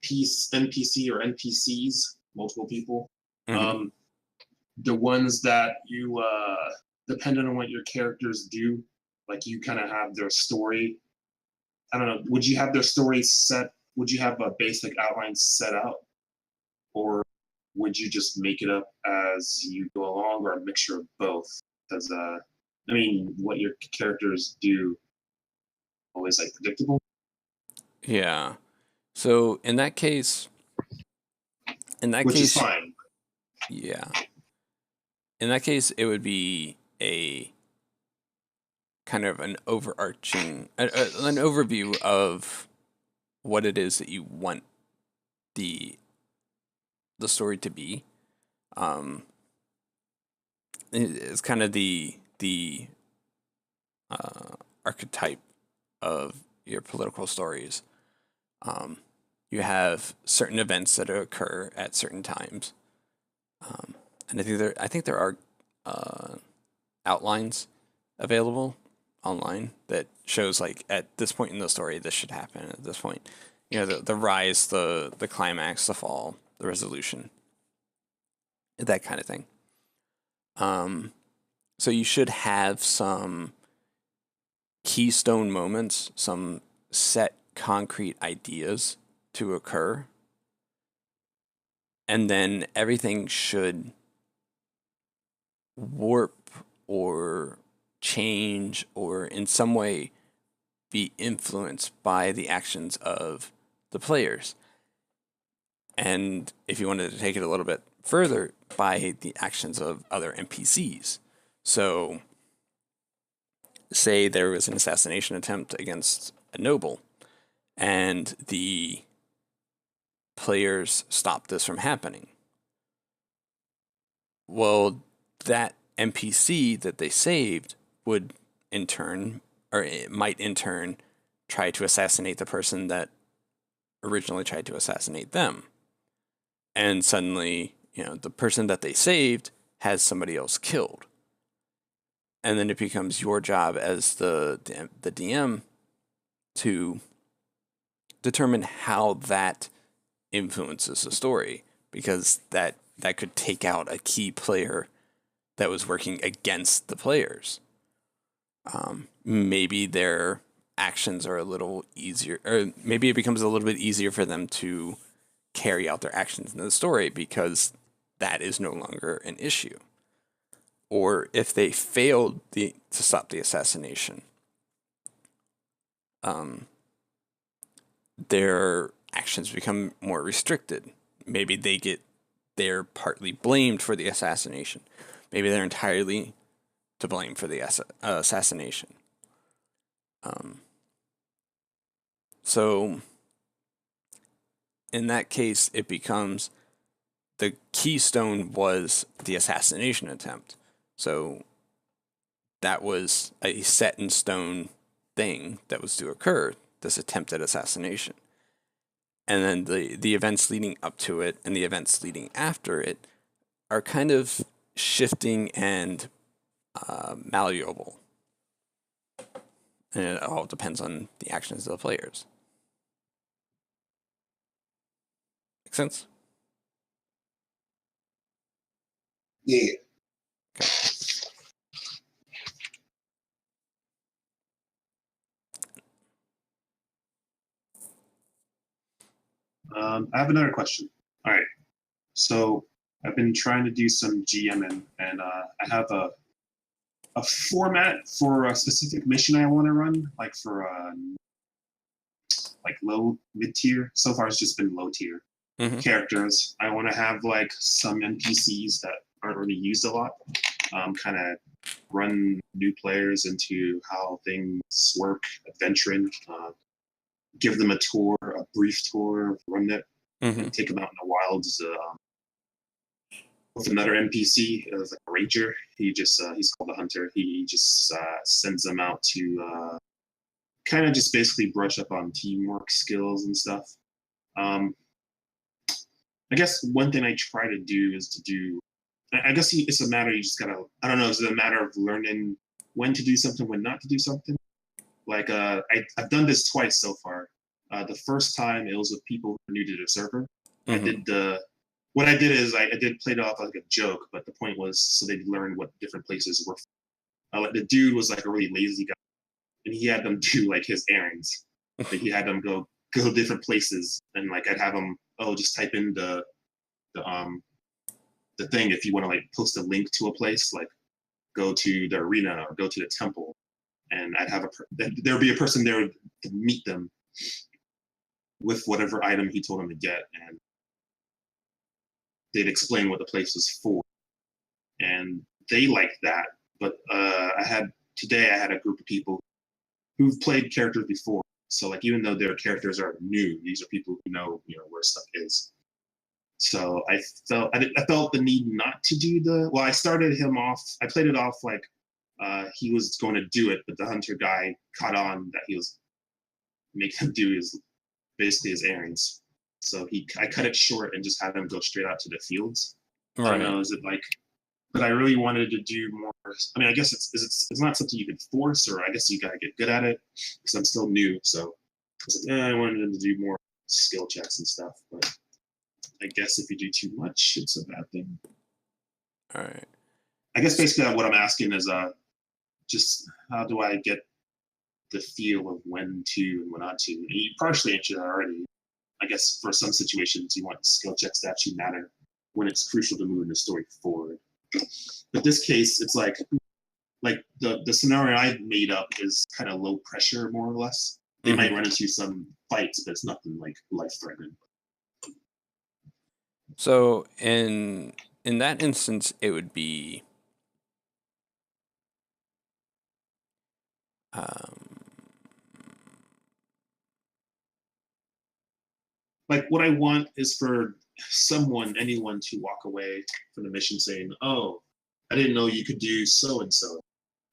NPC or NPCs, multiple people. The ones that you depending on what your characters do, like you kind of have their story. I don't know. Would you have their story set? Would you have a basic outline set out, or would you just make it up as you go along, or a mixture of both? Because I mean, what your characters do always like predictable. Yeah. So in that case, Which is fine. yeah. In that case, it would be a kind of an overarching, an overview of what it is that you want the story to be. It's kind of the archetype of your political stories. You have certain events that occur at certain times, and I think there are outlines available online that shows like at this point in the story this should happen, at this point, the rise, the climax, the fall, the resolution, that kind of thing. So you should have some keystone moments, some set concrete ideas to occur, and then everything should warp or change or in some way be influenced by the actions of the players. And if you wanted to take it a little bit further, by the actions of other NPCs. So, say there was an assassination attempt against a noble, and the players stopped this from happening. Well, that NPC that they saved would in turn, or it might in turn, try to assassinate the person that originally tried to assassinate them. And suddenly, the person that they saved has somebody else killed. And then it becomes your job as the DM to determine how that influences the story, because that could take out a key player that was working against the players. Maybe their actions are a little easier, or maybe it becomes a little bit easier for them to carry out their actions in the story because that is no longer an issue. Or if they failed to stop the assassination, their actions become more restricted. Maybe they're partly blamed for the assassination. Maybe they're entirely to blame for the assassination. So in that case, it becomes the keystone was the assassination attempt. So that was a set in stone thing that was to occur, this attempted assassination. And then the events leading up to it and the events leading after it are kind of shifting and malleable. And it all depends on the actions of the players. Make sense? Yeah. Okay. I have another question. All right. So I've been trying to do some GMing, and I have a format for a specific mission I want to run, like for like low mid tier. So far, it's just been low tier characters. I want to have like some NPCs that aren't really used a lot. Kind of run new players into how things work, adventuring. Give them a tour, a brief tour, run it, and take them out in the wilds. With another NPC, like a ranger. He's called a hunter. He just sends them out to kind of just basically brush up on teamwork skills and stuff. I guess one thing I try to do is to do. I guess it's a matter you just gotta. I don't know. It's a matter of learning when to do something, when not to do something. Like I've done this twice so far. The first time it was with people who are new to the server. What I did is I did play it off like a joke, but the point was so they'd learn what different places were Like the dude was like a really lazy guy, and he had them do like his errands. Like he had them go different places, and like I'd have them just type in the thing if you want to like post a link to a place, like go to the arena or go to the temple, and I'd have there'd be a person there to meet them with whatever item he told them to get, and they'd explain what the place was for, and they liked that. But I had a group of people who've played characters before, so like even though their characters are new, these are people who know where stuff is. So I felt the need not to do I started him off. I played it off like he was going to do it, but the hunter guy caught on that he was making him do basically his errands. So I cut it short and just had him go straight out to the fields. Right. I don't know, is it like, but I really wanted to do more. I mean, I guess it's not something you can force, or I guess you gotta get good at it because I'm still new. So I was like, I wanted him to do more skill checks and stuff, but I guess if you do too much, it's a bad thing. All right. I guess basically what I'm asking is just how do I get the feel of when to and when not to? And you partially answered that already. I guess for some situations you want skill checks to actually matter when it's crucial to moving the story forward. But this case, it's like the scenario I made up is kind of low pressure, more or less. They might run into some fights, but it's nothing like life threatening. So in that instance, it would be like what I want is for anyone to walk away from the mission saying, "Oh, I didn't know you could do so and so,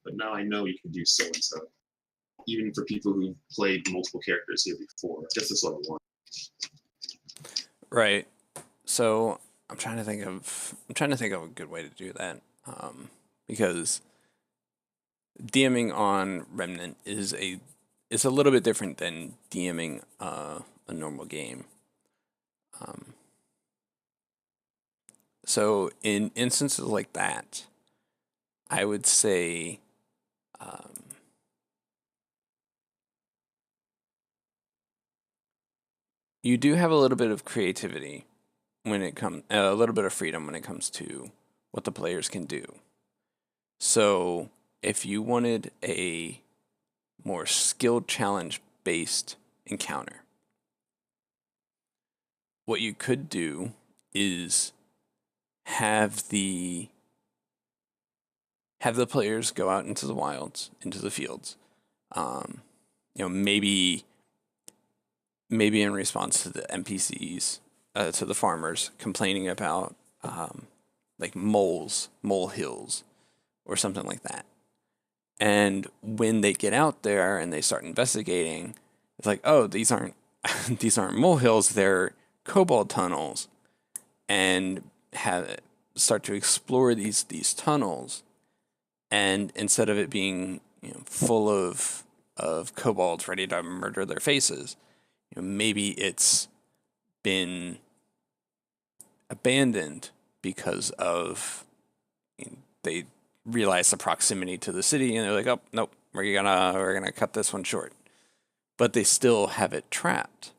but now I know you can do so and so." Even for people who played multiple characters here before, I guess that's what I want. right. So I'm trying to think of a good way to do that, because DMing on Remnant is a little bit different than DMing a normal game. So in instances like that, I would say you do have a little bit of creativity when it comes, a little bit of freedom when it comes to what the players can do. So if you wanted a more skill challenge based encounter, what you could do is have the players go out into the wilds, into the fields. Maybe in response to the NPCs, to the farmers complaining about like mole hills, or something like that. And when they get out there and they start investigating, it's like, oh, these aren't molehills, they're cobalt tunnels, and start to explore these tunnels. And instead of it being full of kobolds ready to murder their faces, maybe it's been abandoned because of they realize the proximity to the city, and they're like, oh nope, we're gonna cut this one short. But they still have it trapped,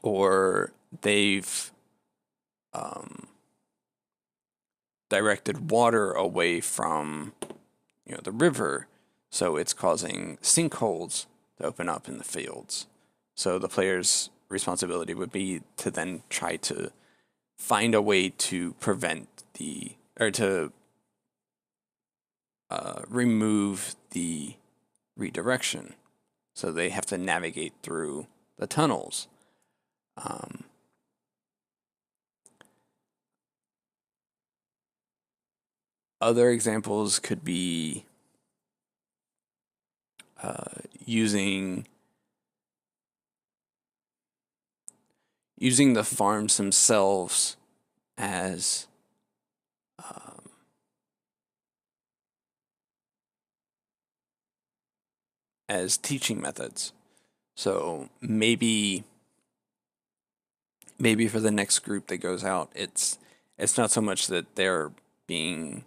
or they've directed water away from the river, so it's causing sinkholes to open up in the fields. So the player's responsibility would be to then try to find a way to prevent to remove the redirection. So they have to navigate through the tunnels. Other examples could be using the farms themselves as teaching methods. So maybe for the next group that goes out, it's not so much that they're being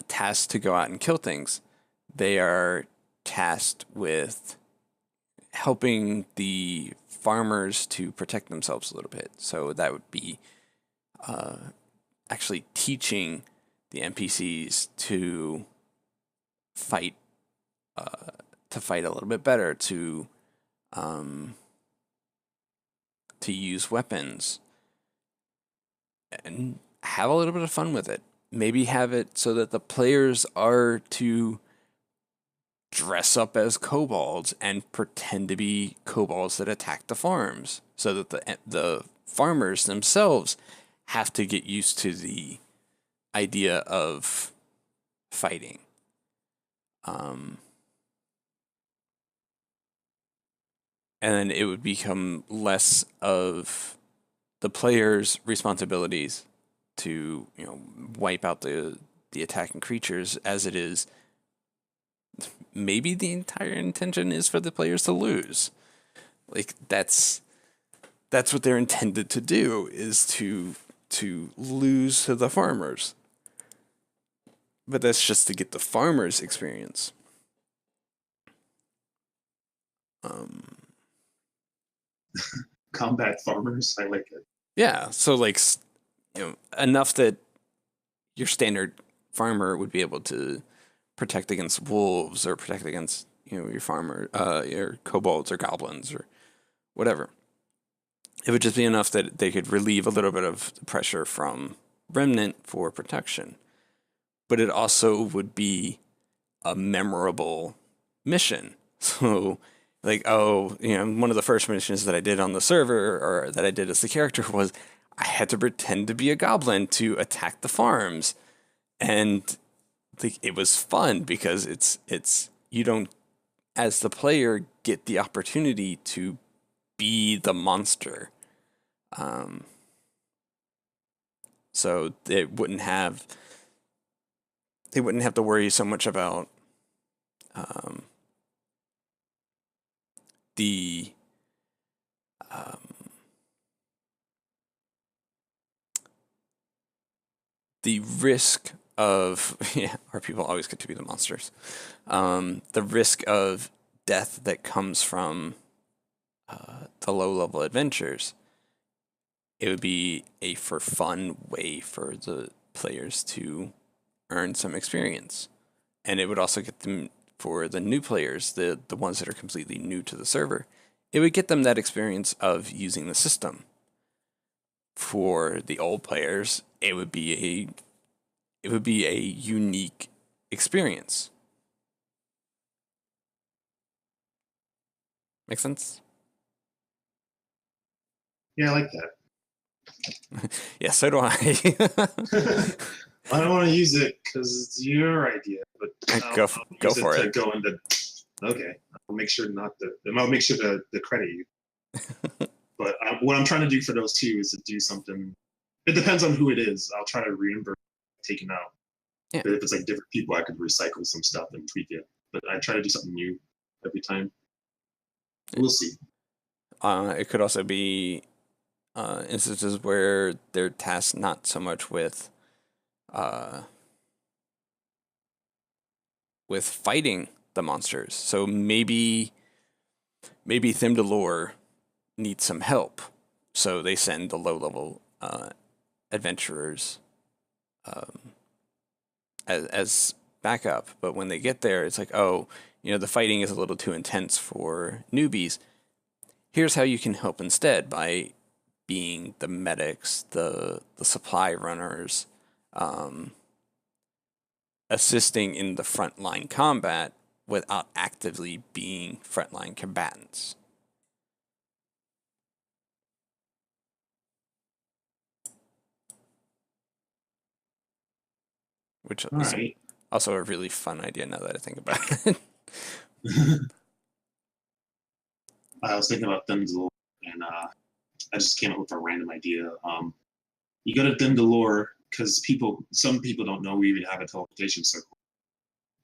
tasked to go out and kill things. They are tasked with helping the farmers to protect themselves a little bit. So that would be actually teaching the NPCs to fight a little bit better, to use weapons, and have a little bit of fun with it. Maybe have it so that the players are to dress up as kobolds and pretend to be kobolds that attack the farms, so that the farmers themselves have to get used to the idea of fighting. And then it would become less of the players' responsibilities to, wipe out the attacking creatures, as it is maybe the entire intention is for the players to lose. Like, that's what they're intended to do, is to lose to the farmers. But that's just to get the farmers' experience. Combat farmers, I like it. Yeah, so like, enough that your standard farmer would be able to protect against wolves, or protect against, your farmer, your kobolds or goblins or whatever. It would just be enough that they could relieve a little bit of the pressure from Remnant for protection. But it also would be a memorable mission. So, like, one of the first missions that I did on the server, or that I did as the character, was I had to pretend to be a goblin to attack the farms. And it was fun because it's you don't, as the player, get the opportunity to be the monster. So they wouldn't have to worry so much about the risk of our people always get to be the monsters. The risk of death that comes from the low-level adventures. It would be a for fun way for the players to earn some experience. And it would also get them, for the new players, the ones that are completely new to the server, it would get them that experience of using the system. For the old players, it would be a unique experience. Make sense? Yeah, I like that. Yeah, so do I. I don't want to use it because it's your idea, but Go use for to it. go into. Okay, I'll make sure I'll make sure to credit you. But what I'm trying to do for those two is to do something. It depends on who it is. I'll try to remember taking out. Yeah. But if it's like different people, I could recycle some stuff and tweak it. But I try to do something new every time. We'll see. It could also be instances where they're tasked not so much with fighting the monsters. So maybe Thymdalore needs some help. So they send the low-level adventurers as backup. But when they get there, it's like, the fighting is a little too intense for newbies. Here's how you can help instead, by being the medics, the supply runners, assisting in the frontline combat without actively being frontline combatants. Which is also a really fun idea now that I think about it. I was thinking about Thymdalore, and I just came up with a random idea. You go to Thymdalore because some people don't know we even have a teleportation circle,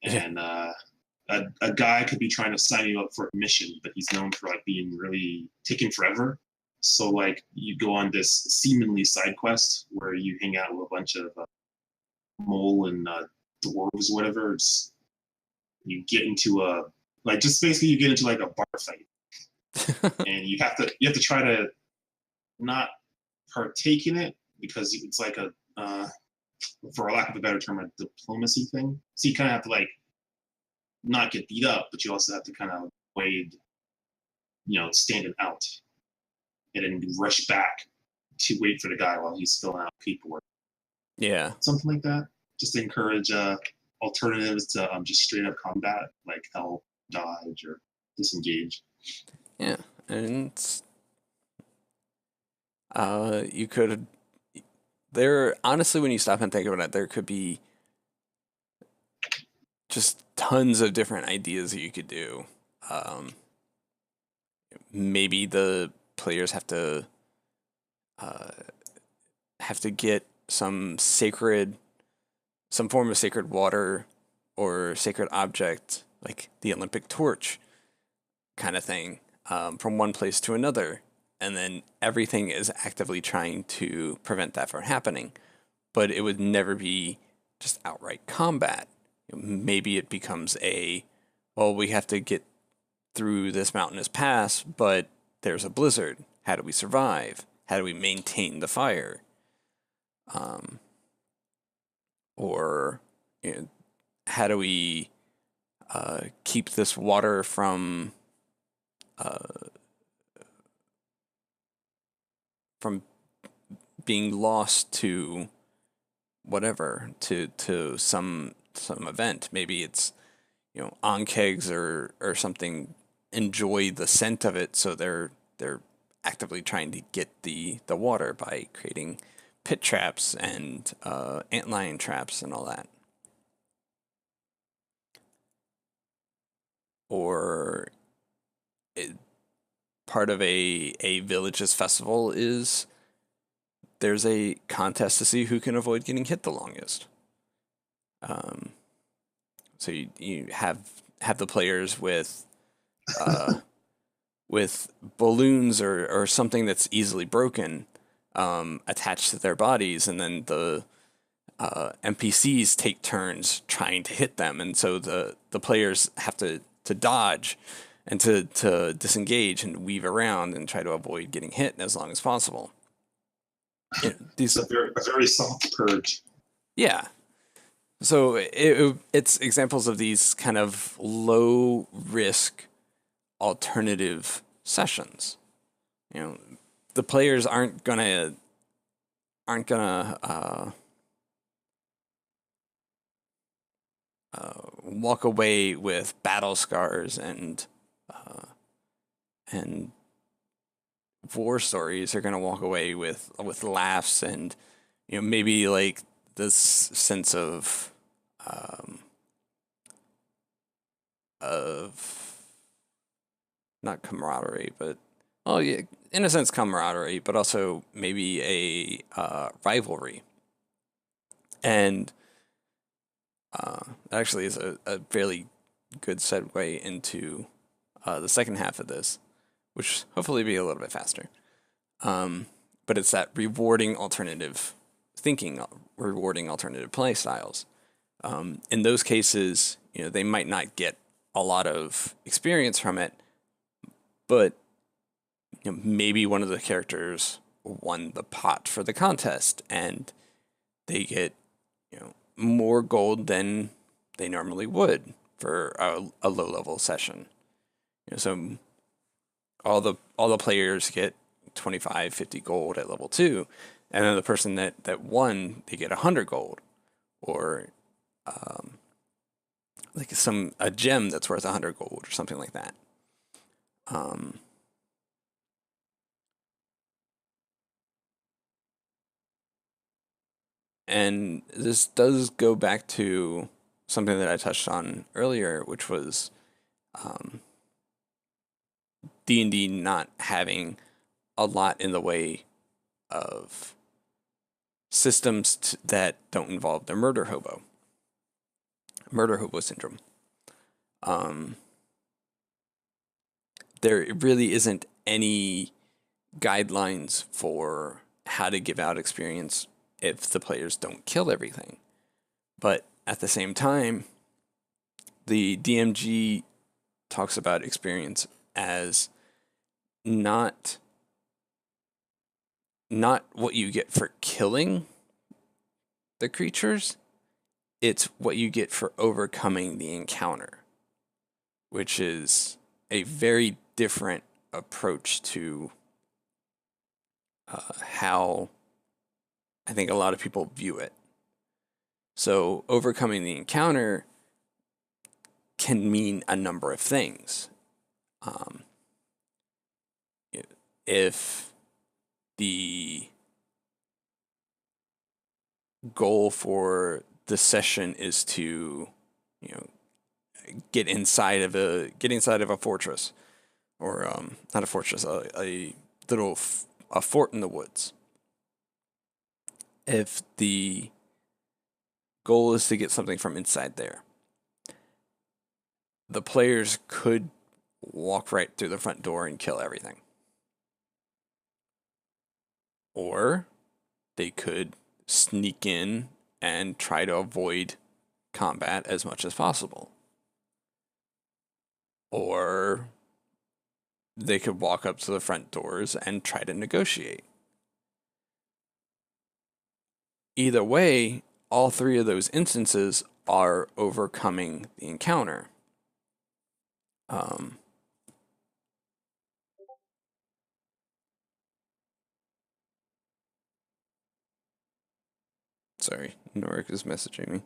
and a guy could be trying to sign you up for a mission, but he's known for being really taking forever. So you go on this seemingly side quest where you hang out with a bunch of mole and dwarves, whatever. You get into just basically you get into like a bar fight, and you have to try to not partake in it because it's like a for lack of a better term, a diplomacy thing. So you kind of have to like not get beat up, but you also have to kind of wade, stand it out, and then rush back to wait for the guy while he's filling out paperwork. Yeah. Something like that. Just to encourage alternatives to just straight up combat, like help, dodge, or disengage. Yeah. And you could honestly, when you stop and think about it, there could be just tons of different ideas that you could do. Maybe the players have to get some form of sacred water or sacred object, like the Olympic torch kind of thing, from one place to another. And then everything is actively trying to prevent that from happening. But it would never be just outright combat. Maybe it becomes we have to get through this mountainous pass, but there's a blizzard. How do we survive? How do we maintain the fire? Or how do we keep this water from being lost to whatever, to some event? Maybe it's on kegs or something enjoy the scent of it, so they're actively trying to get the water by creating pit traps and antlion traps and all that. Or part of a village's festival is there's a contest to see who can avoid getting hit the longest. So you have the players with balloons or something that's easily broken attached to their bodies, and then the NPCs take turns trying to hit them, and so the players have to dodge and to disengage and weave around and try to avoid getting hit as long as possible. It's a very soft purge. Yeah. So it's examples of these kind of low risk alternative sessions. The players aren't gonna walk away with battle scars and war stories. Are gonna walk away with laughs and maybe like this sense of not camaraderie, but yeah, in a sense camaraderie, but also maybe a rivalry. And actually is a fairly good segue into the second half of this, which hopefully be a little bit faster. But it's that rewarding alternative thinking, rewarding alternative play styles. In those cases, they might not get a lot of experience from it, but maybe one of the characters won the pot for the contest, and they get more gold than they normally would for a low level session. So all the players get 25, 50 gold at level 2, and then the person that won, they get 100 gold, or like a gem that's worth 100 gold or something like that. And this does go back to something that I touched on earlier, which was D&D not having a lot in the way of systems that don't involve the murder hobo syndrome. There really isn't any guidelines for how to give out experience if the players don't kill everything. But at the same time, the DMG talks about experience as not what you get for killing the creatures, it's what you get for overcoming the encounter, which is a very different approach to how I think a lot of people view it. So overcoming the encounter can mean a number of things. If the goal for the session is to, get inside of a fortress, or not a fortress, a little a fort in the woods. If the goal is to get something from inside there, the players could walk right through the front door and kill everything. Or they could sneak in and try to avoid combat as much as possible. Or they could walk up to the front doors and try to negotiate. Either way, all three of those instances are overcoming the encounter. Sorry, Norik is messaging me.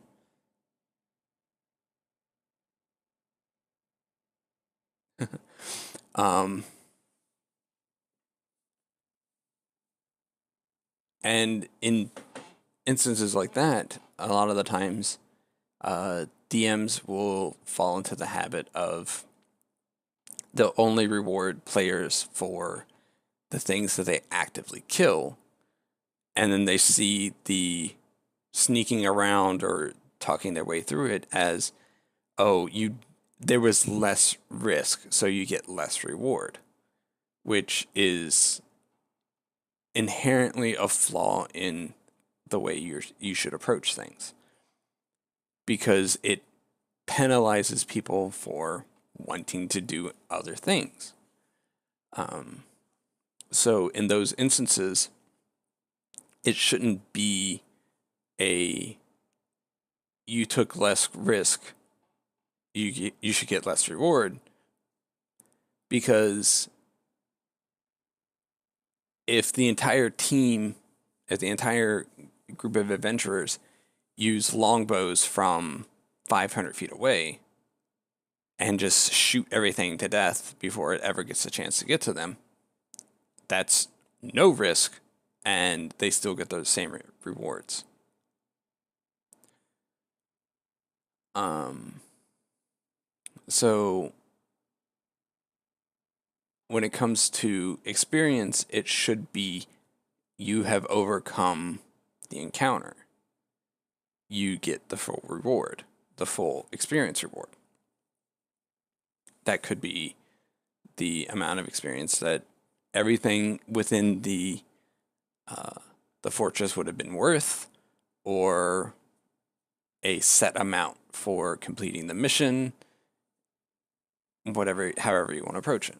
And in instances like that, a lot of the times, DMs will fall into the habit of they'll only reward players for the things that they actively kill, and then they see the sneaking around or talking their way through it as, oh, there was less risk, so you get less reward, which is inherently a flaw in the way you should approach things, because it penalizes people for wanting to do other things. So in those instances, it shouldn't be you took less risk, you should get less reward, because if the entire group of adventurers use longbows from 500 feet away and just shoot everything to death before it ever gets a chance to get to them, that's no risk, and they still get those same rewards. So when it comes to experience, it should be you have overcome the encounter. You get the full reward, the full experience reward. That could be the amount of experience that everything within the fortress would have been worth, or a set amount for completing the mission, however you want to approach it.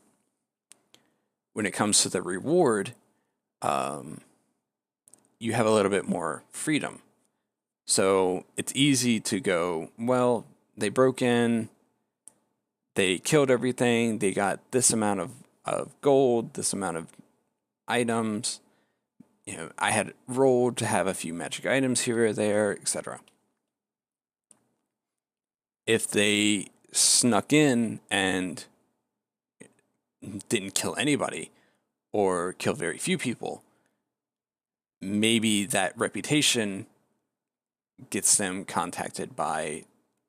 When it comes to the reward, you have a little bit more freedom. So it's easy to go, well, they broke in, they killed everything, they got this amount of gold, this amount of items. I had rolled to have a few magic items here or there, etc. If they snuck in and didn't kill anybody, or kill very few people, maybe that reputation gets them contacted by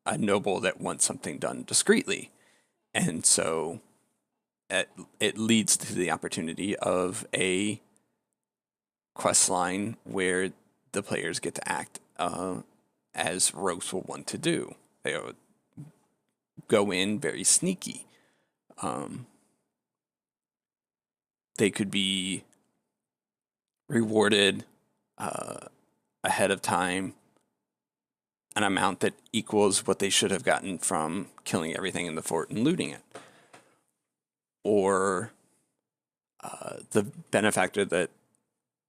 a noble that wants something done discreetly. And so it leads to the opportunity of a quest line where the players get to act as rogues will want to do. They go in very sneaky. They could be rewarded ahead of time an amount that equals what they should have gotten from killing everything in the fort and looting it. Or the benefactor that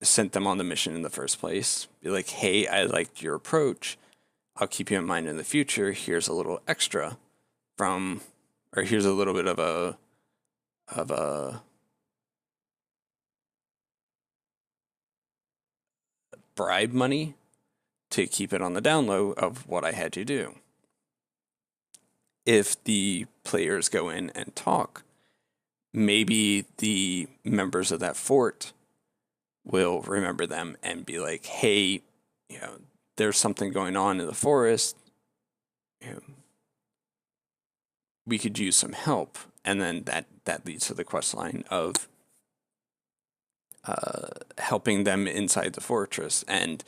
sent them on the mission in the first place be like, hey, I liked your approach. I'll keep you in mind in the future. Here's a little extra from, or here's a little bit of a bribe money to keep it on the down low of what I had you do. If the players go in and talk, maybe the members of that fort will remember them and be like, hey, you know, there's something going on in the forest. You know, we could use some help. And then that leads to the quest line of helping them inside the fortress, and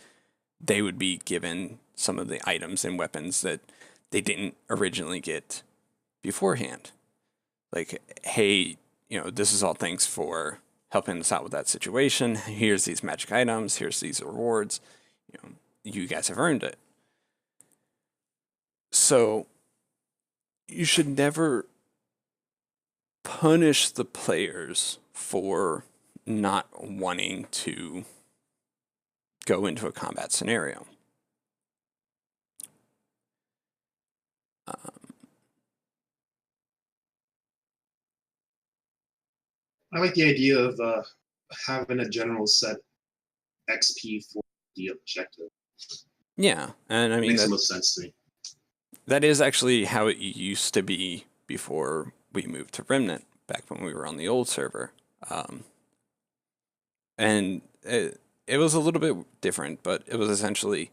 they would be given some of the items and weapons that they didn't originally get beforehand. Like, hey, you know, this is all thanks for helping us out with that situation. Here's these magic items. Here's these rewards. You know, you guys have earned it. So you should never punish the players for not wanting to go into a combat scenario. I like the idea of having a general set XP for the objective. Yeah, and I mean, Makes the most sense to me. that is actually how it used to be before we moved to Remnant, back when we were on the old server. And it was a little bit different, but it was essentially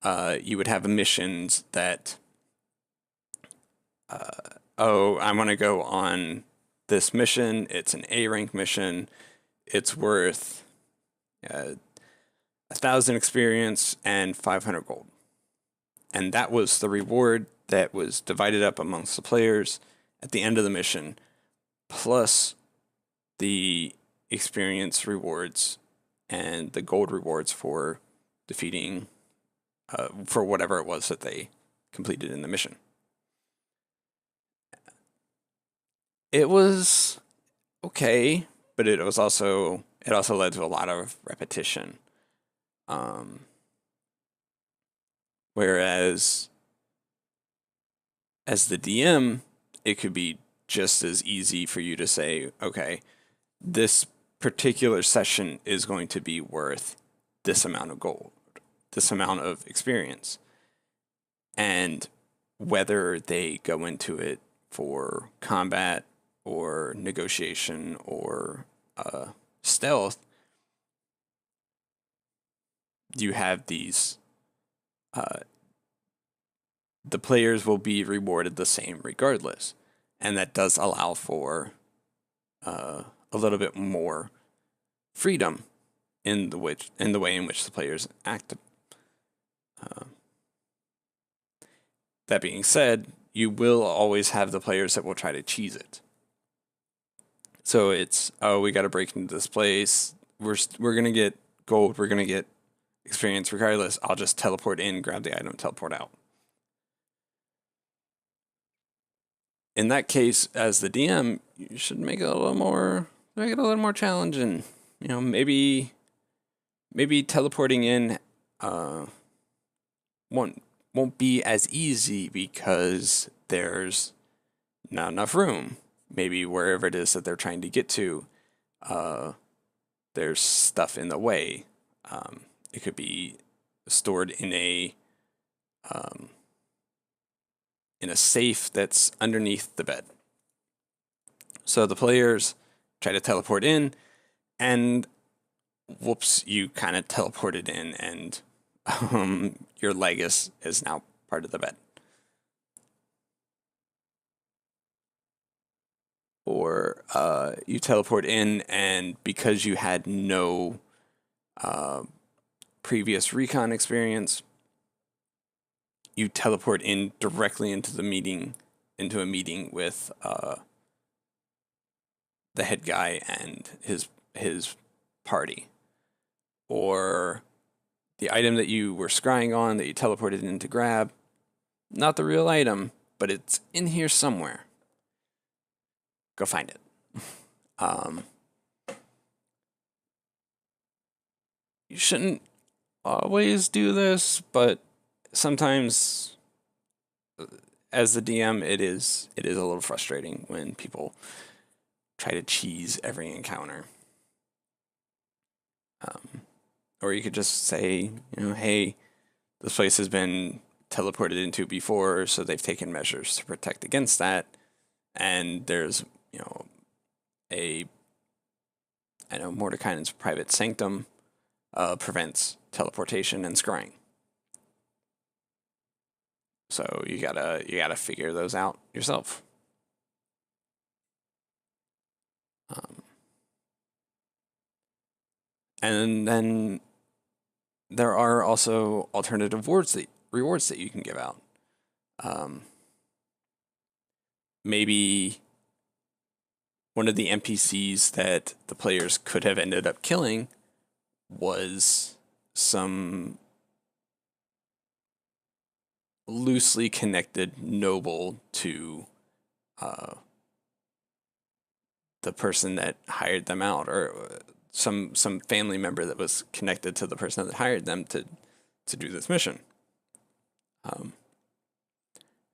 you would have missions that, oh, I want to go on this mission. It's an A rank mission. It's worth 1,000 experience and 500 gold. And that was the reward that was divided up amongst the players at the end of the mission, plus the experience rewards and the gold rewards for defeating, for whatever it was that they completed in the mission. It was okay, but it also led to a lot of repetition. Whereas as the DM, it could be just as easy for you to say, okay, this particular session is going to be worth this amount of gold, this amount of experience. And whether they go into it for combat or negotiation or stealth, you have these, the players will be rewarded the same regardless. And that does allow for a little bit more freedom in the way in which the players act. That being said, you will always have the players that will try to cheese it. So it's, oh, we got to break into this place. We're gonna get gold. We're gonna get experience regardless. I'll just teleport in, grab the item, teleport out. In that case, as the DM, you should make it a little more challenging. You know, maybe teleporting in won't be as easy because there's not enough room. Maybe wherever it is that they're trying to get to, there's stuff in the way. It could be stored in a safe that's underneath the bed. So the players try to teleport in, and whoops, you kind of teleported in, and your leg is now part of the bed. Or you teleport in, and because you had no previous recon experience, you teleport in directly into a meeting with the head guy and his party. Or the item that you were scrying on that you teleported in to grab, not the real item, but it's in here somewhere. Go find it. You shouldn't always do this, but sometimes as the DM, it is a little frustrating when people try to cheese every encounter. Or you could just say, hey, this place has been teleported into before, so they've taken measures to protect against that. And there's, Mordekainen's private sanctum prevents teleportation and scrying. So you gotta figure those out yourself. And then there are also alternative rewards that you can give out. Maybe one of the NPCs that the players could have ended up killing was some loosely connected noble to the person that hired them out, or some family member that was connected to the person that hired them to do this mission.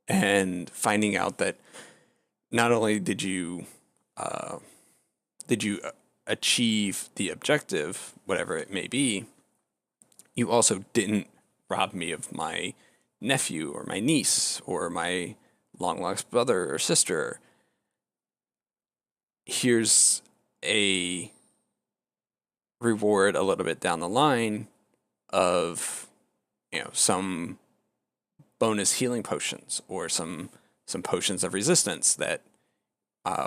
And finding out that not only did you achieve the objective, whatever it may be, you also didn't rob me of my nephew or my niece or my long lost brother or sister. Here's a reward a little bit down the line of some bonus healing potions or some potions of resistance that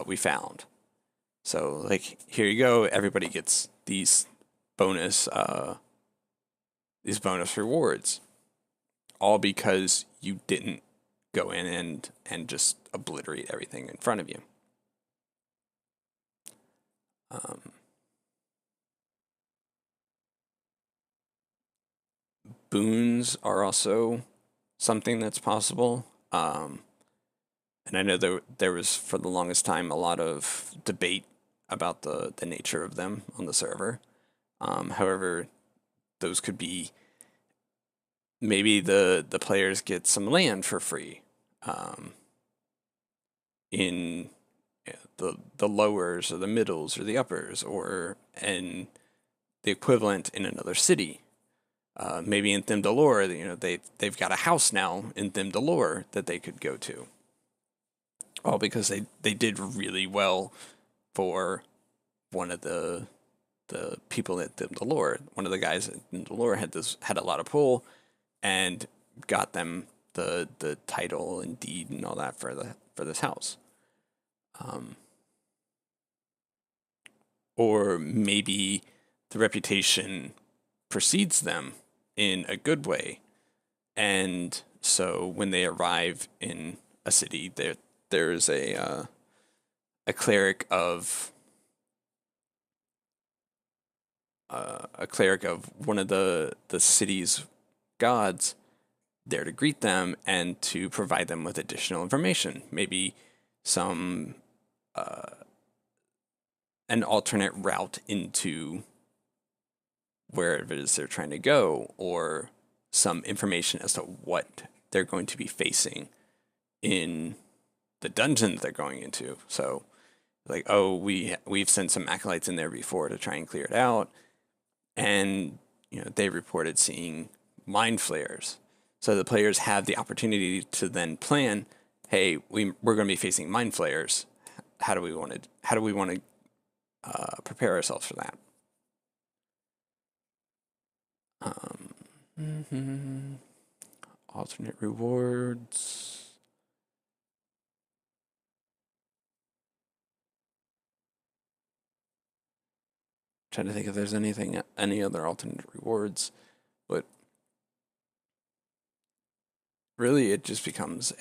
we found. So here you go, everybody gets these bonus rewards, all because you didn't go in and just obliterate everything in front of you. Boons are also something that's possible. And I know there was, for the longest time, a lot of debate about the nature of them on the server. However, those could be, maybe the players get some land for free in the lowers or the middles or the uppers, or in the equivalent in another city. Maybe in Thymdalore, they've got a house now in Thymdalore that they could go to. All because they did really well for one of the people at Thymdalore. One of the guys at Thymdalore had a lot of pull and got them the title and deed and all that for this house. Or maybe the reputation precedes them in a good way, and so when they arrive in a city, there's a cleric of one of the city's gods there to greet them and to provide them with additional information, maybe some an alternate route into where it is they're trying to go, or some information as to what they're going to be facing in the dungeon they're going into. So, we've sent some acolytes in there before to try and clear it out, and they reported seeing mind flayers. So the players have the opportunity to then plan, hey, we're going to be facing mind flayers. How do we want to prepare ourselves for that? Alternate rewards. Trying to think if there's any other alternate rewards, but really it just becomes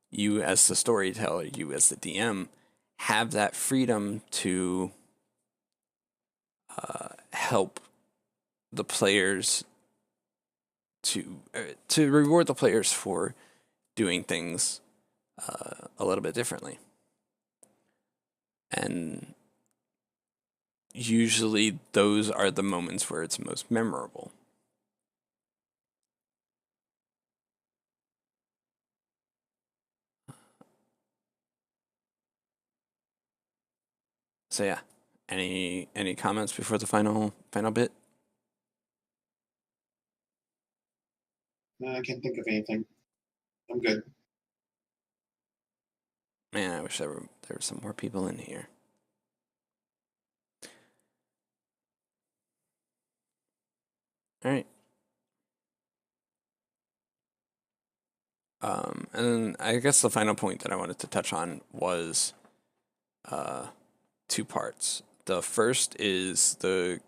you as the storyteller, you as the DM, have that freedom to help the players to reward the players for doing things a little bit differently. And usually those are the moments where it's most memorable. So yeah, any comments before the final bit? I can't think of anything. I'm good. Man, I wish there were some more people in here. All right. And then I guess the final point that I wanted to touch on was two parts. The first is the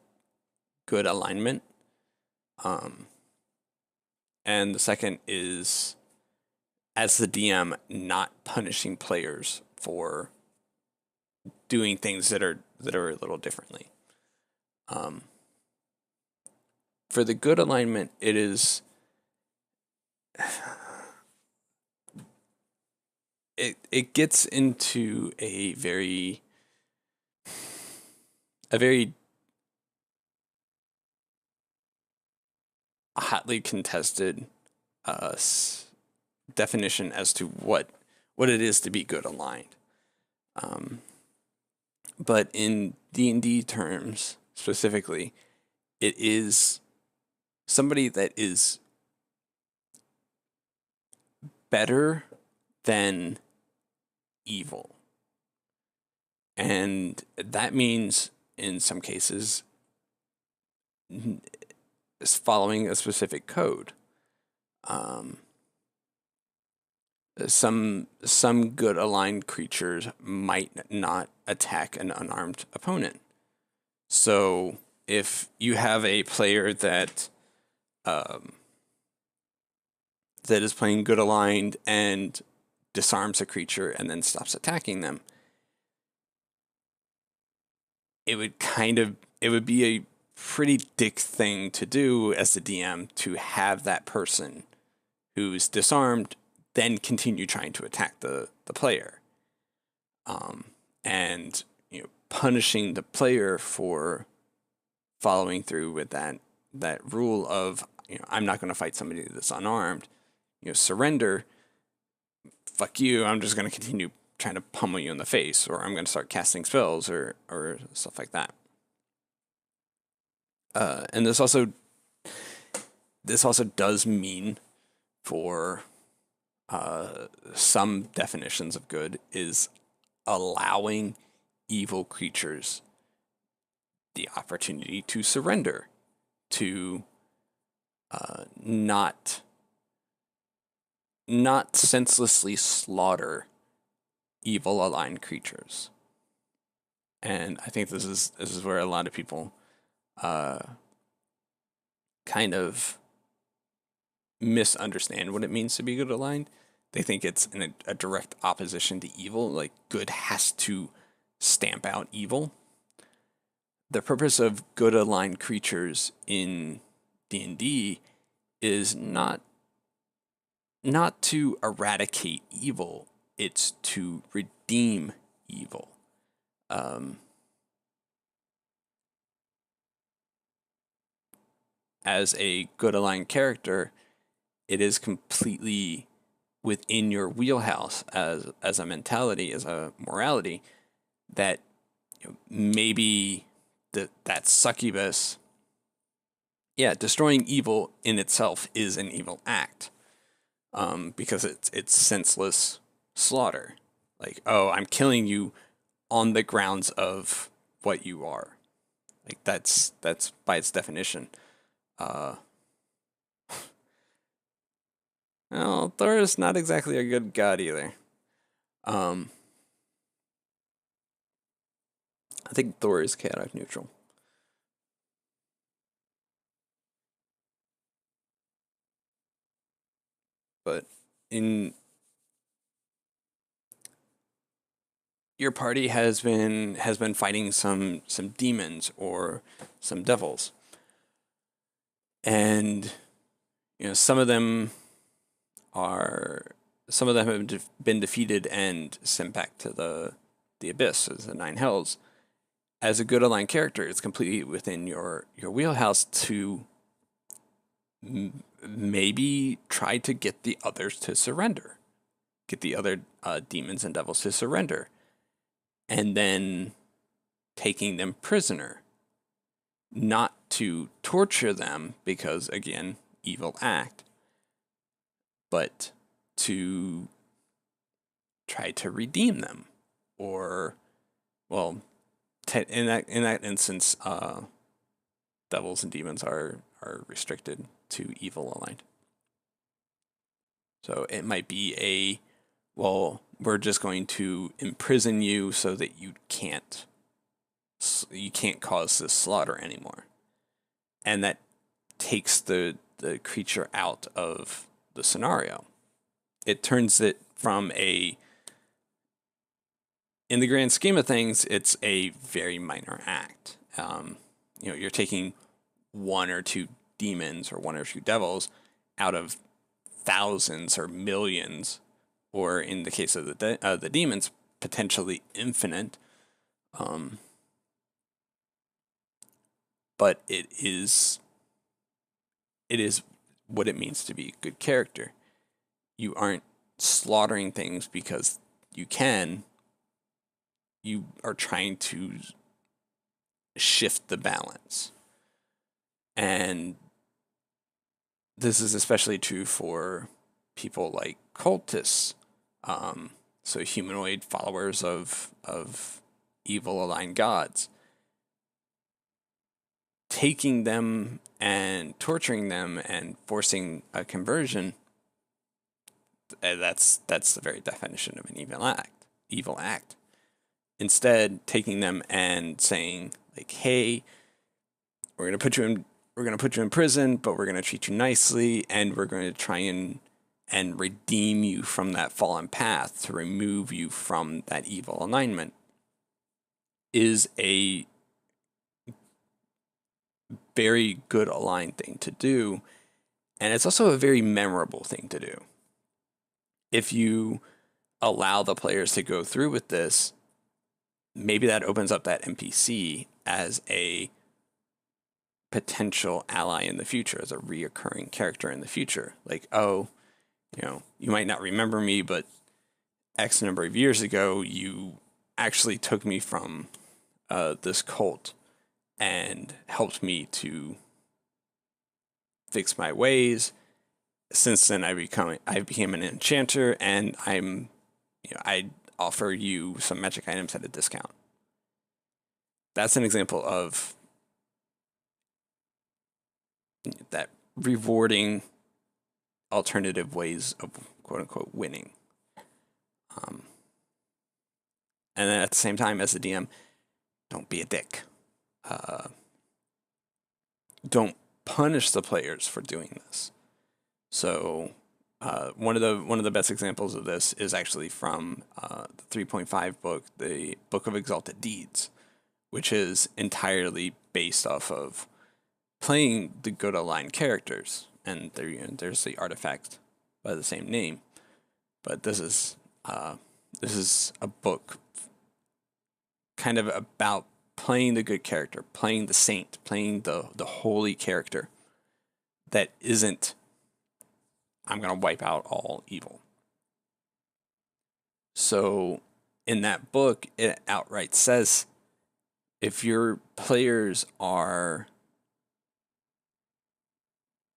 good alignment. And the second is, as the DM, not punishing players for doing things that are a little differently. For the good alignment, it is it gets into a very hotly contested definition as to what it is to be good aligned. But in D&D terms specifically, it is somebody that is better than evil. And that means, in some cases, following a specific code. Some good aligned creatures might not attack an unarmed opponent. So if you have a player that is playing good aligned and disarms a creature and then stops attacking them, it would be a pretty dick thing to do as the DM to have that person who's disarmed then continue trying to attack the player. And punishing the player for following through with that rule of I'm not going to fight somebody that's unarmed. Surrender. Fuck you. I'm just going to continue trying to pummel you in the face, or I'm going to start casting spells or stuff like that. And this also does mean, for some definitions of good, is allowing evil creatures the opportunity to surrender, to not senselessly slaughter evil aligned creatures. And I think this is where a lot of people kind of misunderstand what it means to be good aligned. They think it's in a direct opposition to evil, like good has to stamp out evil. The purpose of good aligned creatures in D&D is not to eradicate evil, it's to redeem evil. As a good aligned character, it is completely within your wheelhouse as a mentality, as a morality, that maybe that succubus, destroying evil in itself is an evil act, because it's senseless slaughter. Like, oh, I'm killing you on the grounds of what you are. Like that's by its definition. Well, Thor is not exactly a good god either. I think Thor is chaotic neutral. But in your party has been fighting some demons or some devils. And some of them have been defeated and sent back to the abyss, as the Nine Hells. As a good aligned character, it's completely within your wheelhouse to maybe try to get the others to surrender, get the other demons and devils to surrender, and then taking them prisoner. Not to torture them, because again, evil act, but to try to redeem them, or, well, in that instance, devils and demons are restricted to evil aligned. So it might be well, we're just going to imprison you so that you can't cause this slaughter anymore, and that takes the creature out of the scenario. It turns it from in the grand scheme of things, it's a very minor act. You're taking one or two demons or one or two devils out of thousands or millions, or in the case of the demons, potentially infinite. But it is what it means to be a good character. You aren't slaughtering things because you can. You are trying to shift the balance. And this is especially true for people like cultists, so humanoid followers of evil aligned gods. Taking them and torturing them and forcing a conversion, that's the very definition of an evil act. Instead, taking them and saying, like, hey, we're gonna put you in prison, but we're gonna treat you nicely, and we're going to try and redeem you from that fallen path, to remove you from that evil alignment, is a very good aligned thing to do, and it's also a very memorable thing to do. If you allow the players to go through with this, maybe that opens up that NPC as a potential ally in the future, as a reoccurring character in the future. Like, oh, you might not remember me, but X number of years ago, you actually took me from this cult and helped me to fix my ways. Since then, I became an enchanter, and I offer you some magic items at a discount. That's an example of that rewarding alternative ways of quote unquote winning. And then at the same time, as the DM, don't be a dick. Don't punish the players for doing this. So one of the best examples of this is actually from the 3.5 book, the Book of Exalted Deeds, which is entirely based off of playing the good aligned characters, and there's the artifact by the same name. But this is a book kind of about playing the good character, playing the saint, playing the holy character that isn't, I'm going to wipe out all evil. So in that book, it outright says, if your players are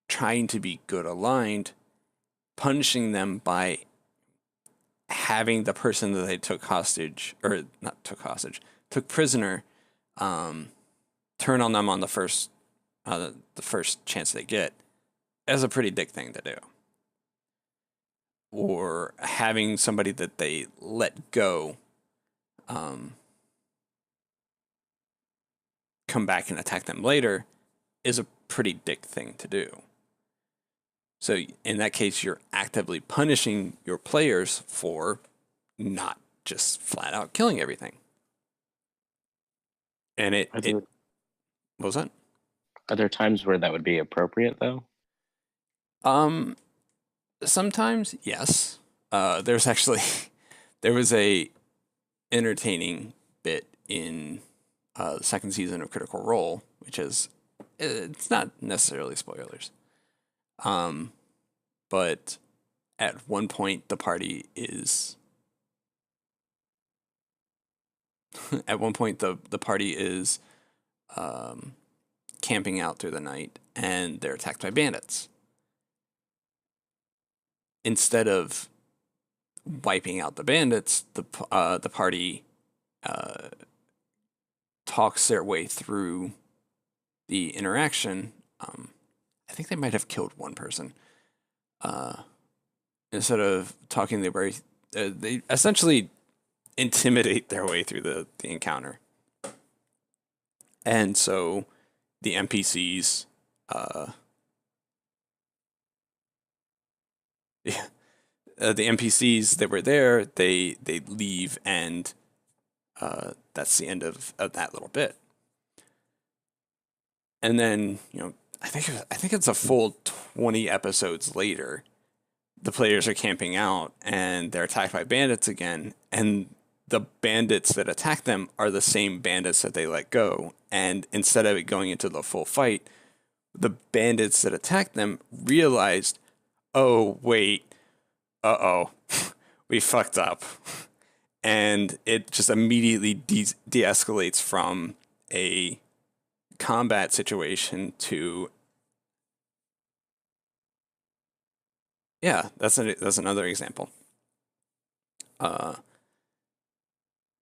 trying to be good aligned, punishing them by having the person that they took prisoner, turn on them on the first chance they get, is a pretty dick thing to do. Or having somebody that they let go come back and attack them later is a pretty dick thing to do. So in that case, you're actively punishing your players for not just flat out killing everything. And what was that? Are there times where that would be appropriate, though? Sometimes, yes. There's actually there was a entertaining bit in the second season of Critical Role, which is it's not necessarily spoilers. But at one point the party is at one point the party is camping out through the night and they're attacked by bandits. Instead of wiping out the bandits, the party talks their way through the interaction. I think they might have killed one person. Instead of talking their way, they essentially intimidate their way through the encounter. And so the NPCs, the NPCs that were there, they leave, and that's the end of that little bit. And then, I think it's a full 20 episodes later, the players are camping out and they're attacked by bandits again, and the bandits that attack them are the same bandits that they let go. And instead of it going into the full fight, the bandits that attacked them realized, oh wait, we fucked up. And it just immediately de-escalates from a combat situation to that's another example.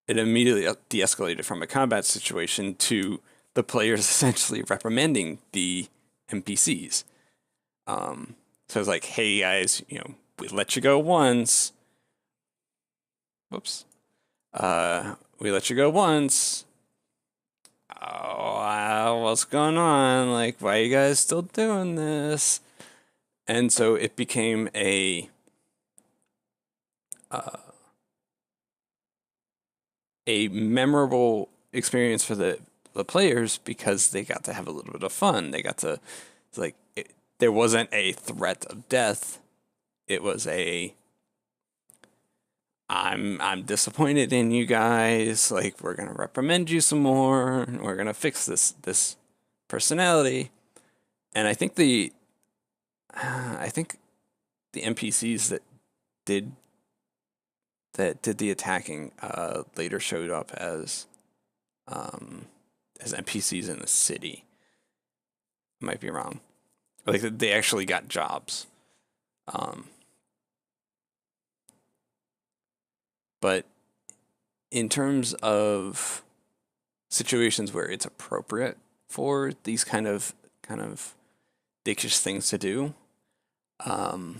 It immediately de-escalated from a combat situation to the players essentially reprimanding the NPCs. So it's like, hey guys, we let you go once. Whoops. We let you go once. Oh, what's going on? Like, why are you guys still doing this? And so it became a memorable experience for the players because they got to have a little bit of fun. They got to, there wasn't a threat of death. It was I'm disappointed in you guys. Like, we're gonna reprimand you some more. We're gonna fix this personality. And I think the NPCs that did the attacking later showed up as NPCs in the city. I might be wrong. Like, they actually got jobs. But in terms of situations where it's appropriate for these kind of dickish things to do, I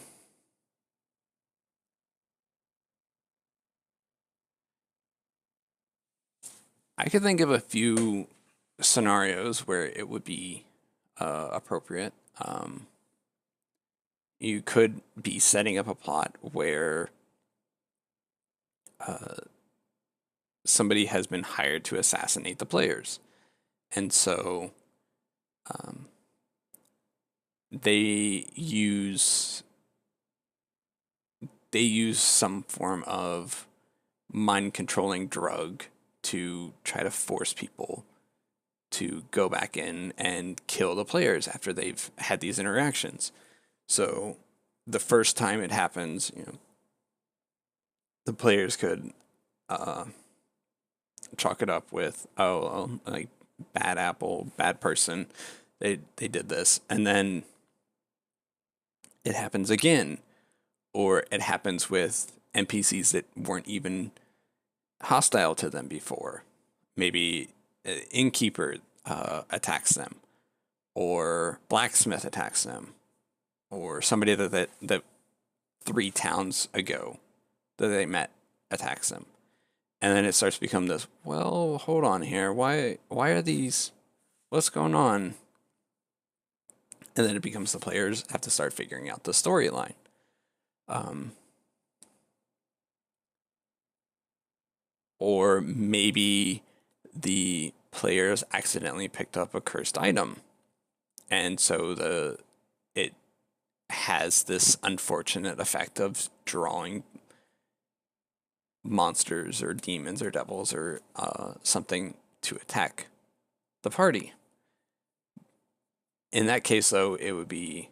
could think of a few scenarios where it would be appropriate. You could be setting up a plot where somebody has been hired to assassinate the players, and so they use some form of mind controlling drug to try to force people to go back in and kill the players after they've had these interactions. So the first time it happens, the players could chalk it up with, like, bad apple, bad person, they did this. And then it happens again, or it happens with NPCs that weren't even hostile to them before. Maybe an innkeeper attacks them, or blacksmith attacks them, or somebody that 3 towns ago that they met attacks them. And then it starts to become this, well, hold on here. Why are these, what's going on? And then it becomes the players have to start figuring out the storyline. Or maybe the players accidentally picked up a cursed item. And so has this unfortunate effect of drawing monsters or demons or devils or something to attack the party. In that case, though, it would be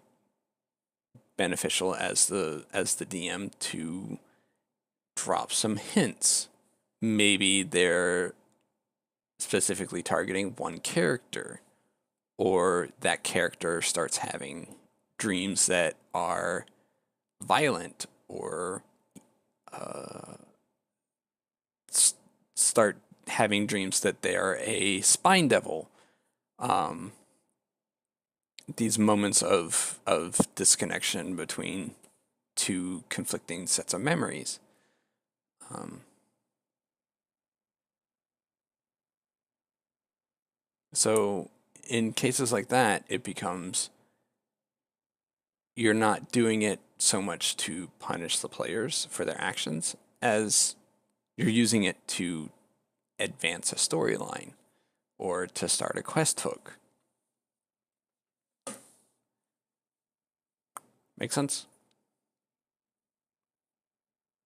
beneficial as the DM to drop some hints. Maybe they're specifically targeting one character, or that character starts having dreams that are violent, or start having dreams that they are a spine devil. These moments of disconnection between two conflicting sets of memories. So in cases like that, it becomes you're not doing it so much to punish the players for their actions as you're using it to advance a storyline or to start a quest hook. Make sense?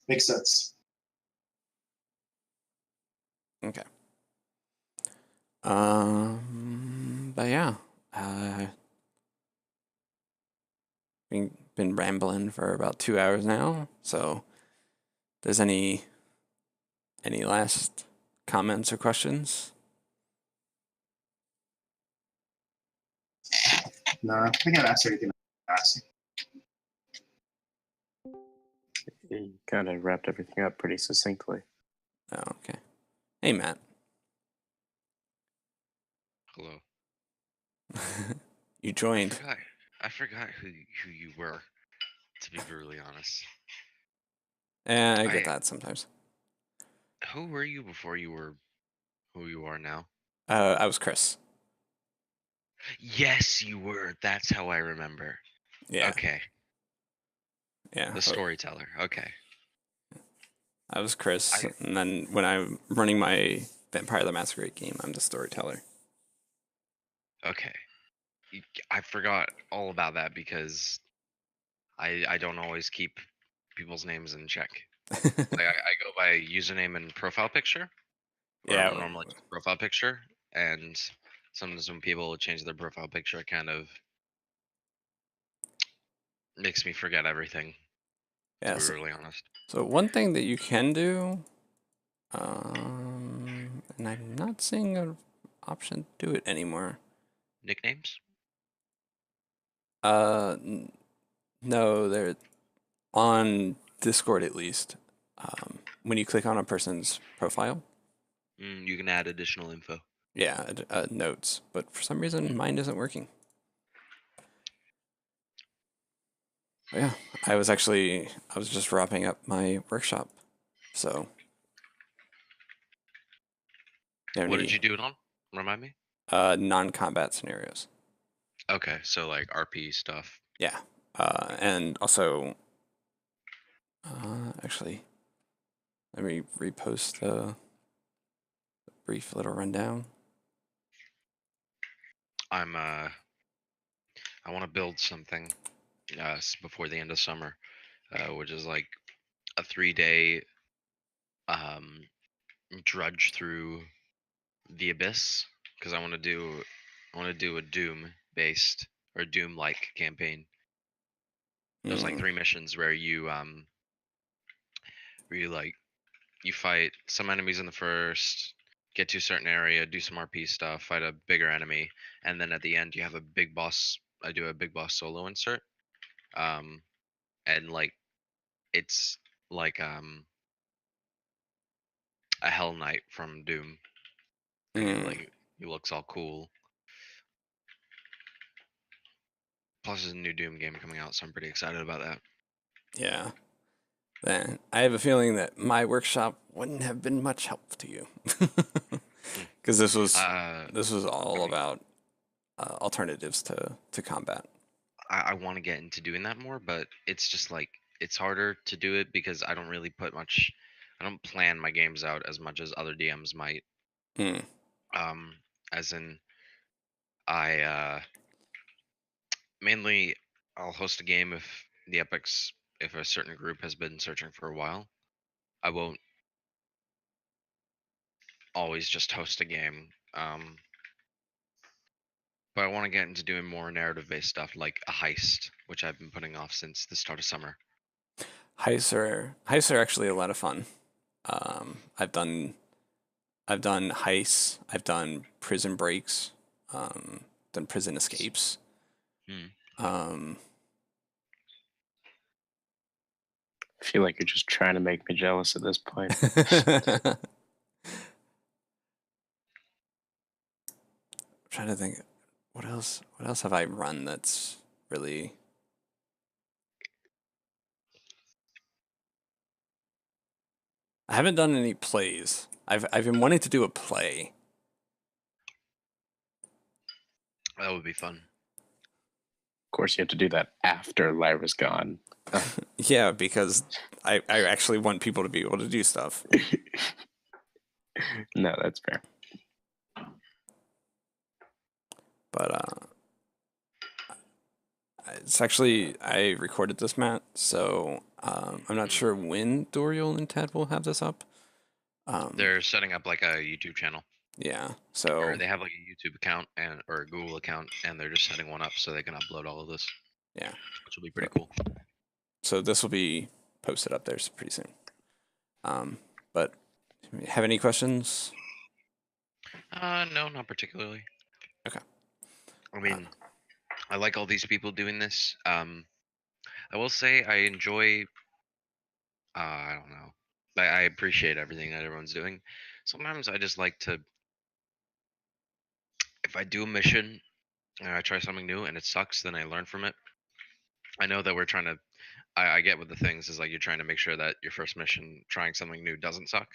Makes sense. Okay. But yeah, been rambling for about 2 hours now. So, if there's any last comments or questions? No, I think I've asked everything I asked. You kind of wrapped everything up pretty succinctly. Oh, okay. Hey, Matt. Hello. You joined. I forgot who you were, to be brutally honest. Yeah, I get that sometimes. Who were you before you were who you are now? I was Chris. Yes, you were. That's how I remember. Yeah. Okay. Yeah. The storyteller. Okay. I was Chris, and then when I'm running my Vampire the Masquerade game, I'm the storyteller. Okay. I forgot all about that because I don't always keep people's names in check. Like I go by username and profile picture. Or Yeah. normally just profile picture, and sometimes when people change their profile picture, it kind of makes me forget everything. Yeah. To be really honest. So one thing that you can do, and I'm not seeing an option to do it anymore. Nicknames? No, they're on Discord at least. When you click on a person's profile, You can add additional info. yeah, notes. But for some reason, mine isn't working. But yeah, I was just wrapping up my workshop, so. What did you do it on? Remind me. Non-combat scenarios. Okay, so like RP stuff. Yeah, and also, actually, let me repost the brief little rundown. I want to build something before the end of summer, which is like a 3-day drudge through the abyss, because I want to do a Doom based or Doom like campaign. There's like 3 missions where you like you fight some enemies in the first, get to a certain area, do some RP stuff, fight a bigger enemy, and then at the end you have a big boss. I do a big boss solo insert, and like it's like a Hell Knight from Doom. Like he looks all cool. Plus, there's a new Doom game coming out, so I'm pretty excited about that. Yeah. Then I have a feeling that my workshop wouldn't have been much help to you, because this was all about alternatives to combat. I want to get into doing that more, but it's just like it's harder to do it because I don't really put much. I don't plan my games out as much as other DMs might. As in, I mainly I'll host a game if if a certain group has been searching for a while. I won't always just host a game. But I want to get into doing more narrative-based stuff like a heist, which I've been putting off since the start of summer. Heists are actually a lot of fun. I've done heists. I've done prison breaks. Done prison escapes. I feel like you're just trying to make me jealous at this point. Trying to think, what else have I run that's really. I haven't done any plays. I've been wanting to do a play. That would be fun. Of course, you have to do that after Lyra's gone. Yeah, because I actually want people to be able to do stuff. No, that's fair. But it's actually, I recorded this, Matt, so I'm not sure when Doriel and Ted will have this up. They're setting up like a YouTube channel. Yeah, so Or they have like a YouTube account or a Google account, and they're just setting one up so they can upload all of this. Yeah, Which will be pretty cool. so this will be posted up there pretty soon. But have any questions? No, not particularly. Okay. I mean, I like all these people doing this. I will say I enjoy. I don't know. I appreciate everything that everyone's doing. Sometimes I just like to, if I do a mission and I try something new and it sucks, then I learn from it. I know that we're trying to. I get with the things is like you're trying to make sure that your first mission trying something new doesn't suck,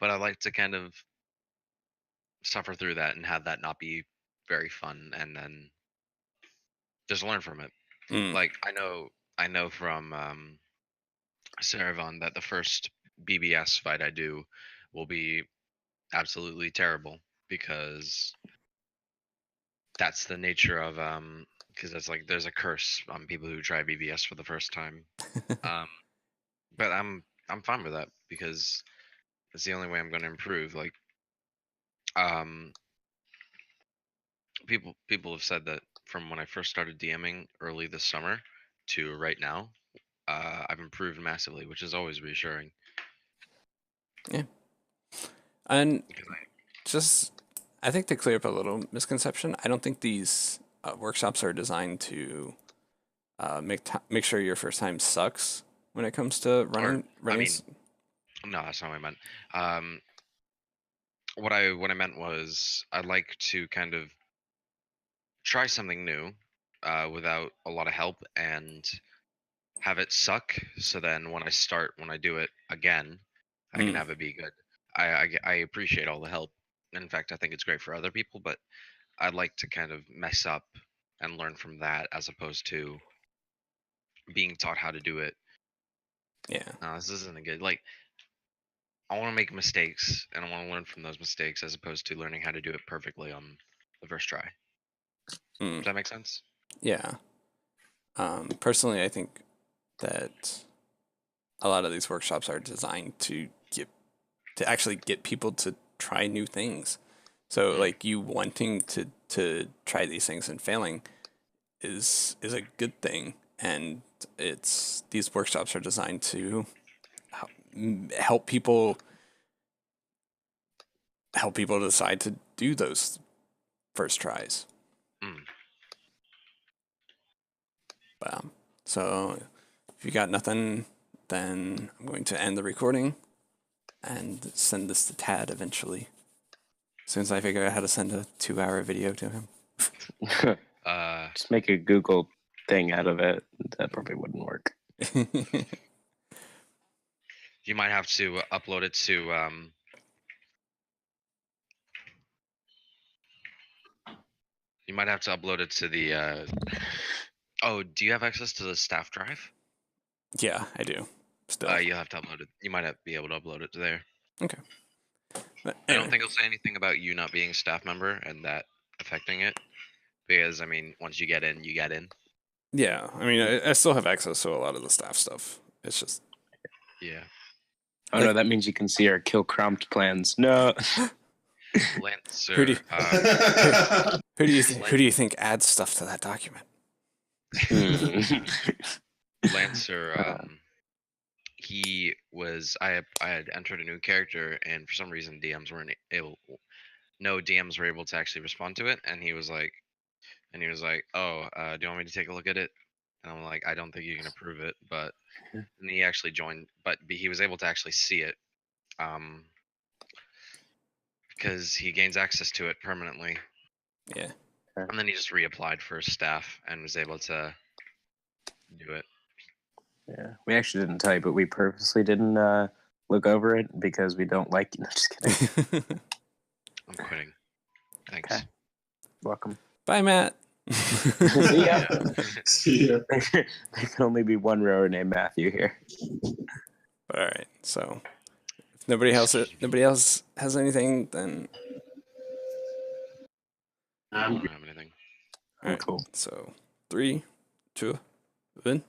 but I like to kind of suffer through that and have that not be very fun, and then just learn from it. Like I know from Saravon that the first BBS fight I do will be absolutely terrible because that's the nature of because it's like there's a curse on people who try BBS for the first time. But I'm fine with that because it's the only way I'm going to improve. Like people have said that from when I first started DMing early this summer to right now, I've improved massively, which is always reassuring. Yeah. And just, I think to clear up a little misconception, I don't think these workshops are designed to make sure your first time sucks when it comes to running. I mean, no, that's not what I meant. What I meant was I'd like to kind of try something new without a lot of help and have it suck. So then when I do it again, I can have it be good. I appreciate all the help. In fact, I think it's great for other people, but I'd like to kind of mess up and learn from that as opposed to being taught how to do it. Yeah. No, this isn't a good like. I want to make mistakes and I want to learn from those mistakes as opposed to learning how to do it perfectly on the first try. Does that make sense? Yeah. Personally, I think that a lot of these workshops are designed to actually get people to try new things. So like you wanting to try these things and failing is a good thing, and these workshops are designed to help people decide to do those first tries. So if you got nothing, then I'm going to end the recording and send this to Tad eventually. As soon as I figure out how to send a 2-hour video to him. Just make a Google thing out of it. That probably wouldn't work. You might have to upload it to the oh, do you have access to the staff drive? Yeah, I do. Still. You'll have to upload it. You might not be able to upload it to there. Okay. But I anyway. don't think it'll say anything about you not being a staff member and that affecting it. Because I mean, once you get in, you get in. Yeah, I mean, I still have access to a lot of the staff stuff. It's just Yeah. Oh no, that means you can see our kill Krompt plans. No. Lancer. Who do you- yeah, who do you think adds stuff to that document? Lancer. He was. I had entered a new character, and for some reason, DMs weren't able. No DMs were able to actually respond to it, and he was like, "Oh, do you want me to take a look at it?" And I'm like, "I don't think you can approve it," but and he actually joined, but he was able to actually see it, because he gains access to it permanently. Yeah. And then he just reapplied for staff and was able to do it. Yeah, we actually didn't tell you, but we purposely didn't look over it because we don't like. No, just kidding. I'm quitting. Thanks. Okay. Welcome. Bye, Matt. See ya. see ya. There can only be one rower named Matthew here. All right. So, if nobody else has anything, then I don't have anything. all right. Cool. So, 3, 2, 1.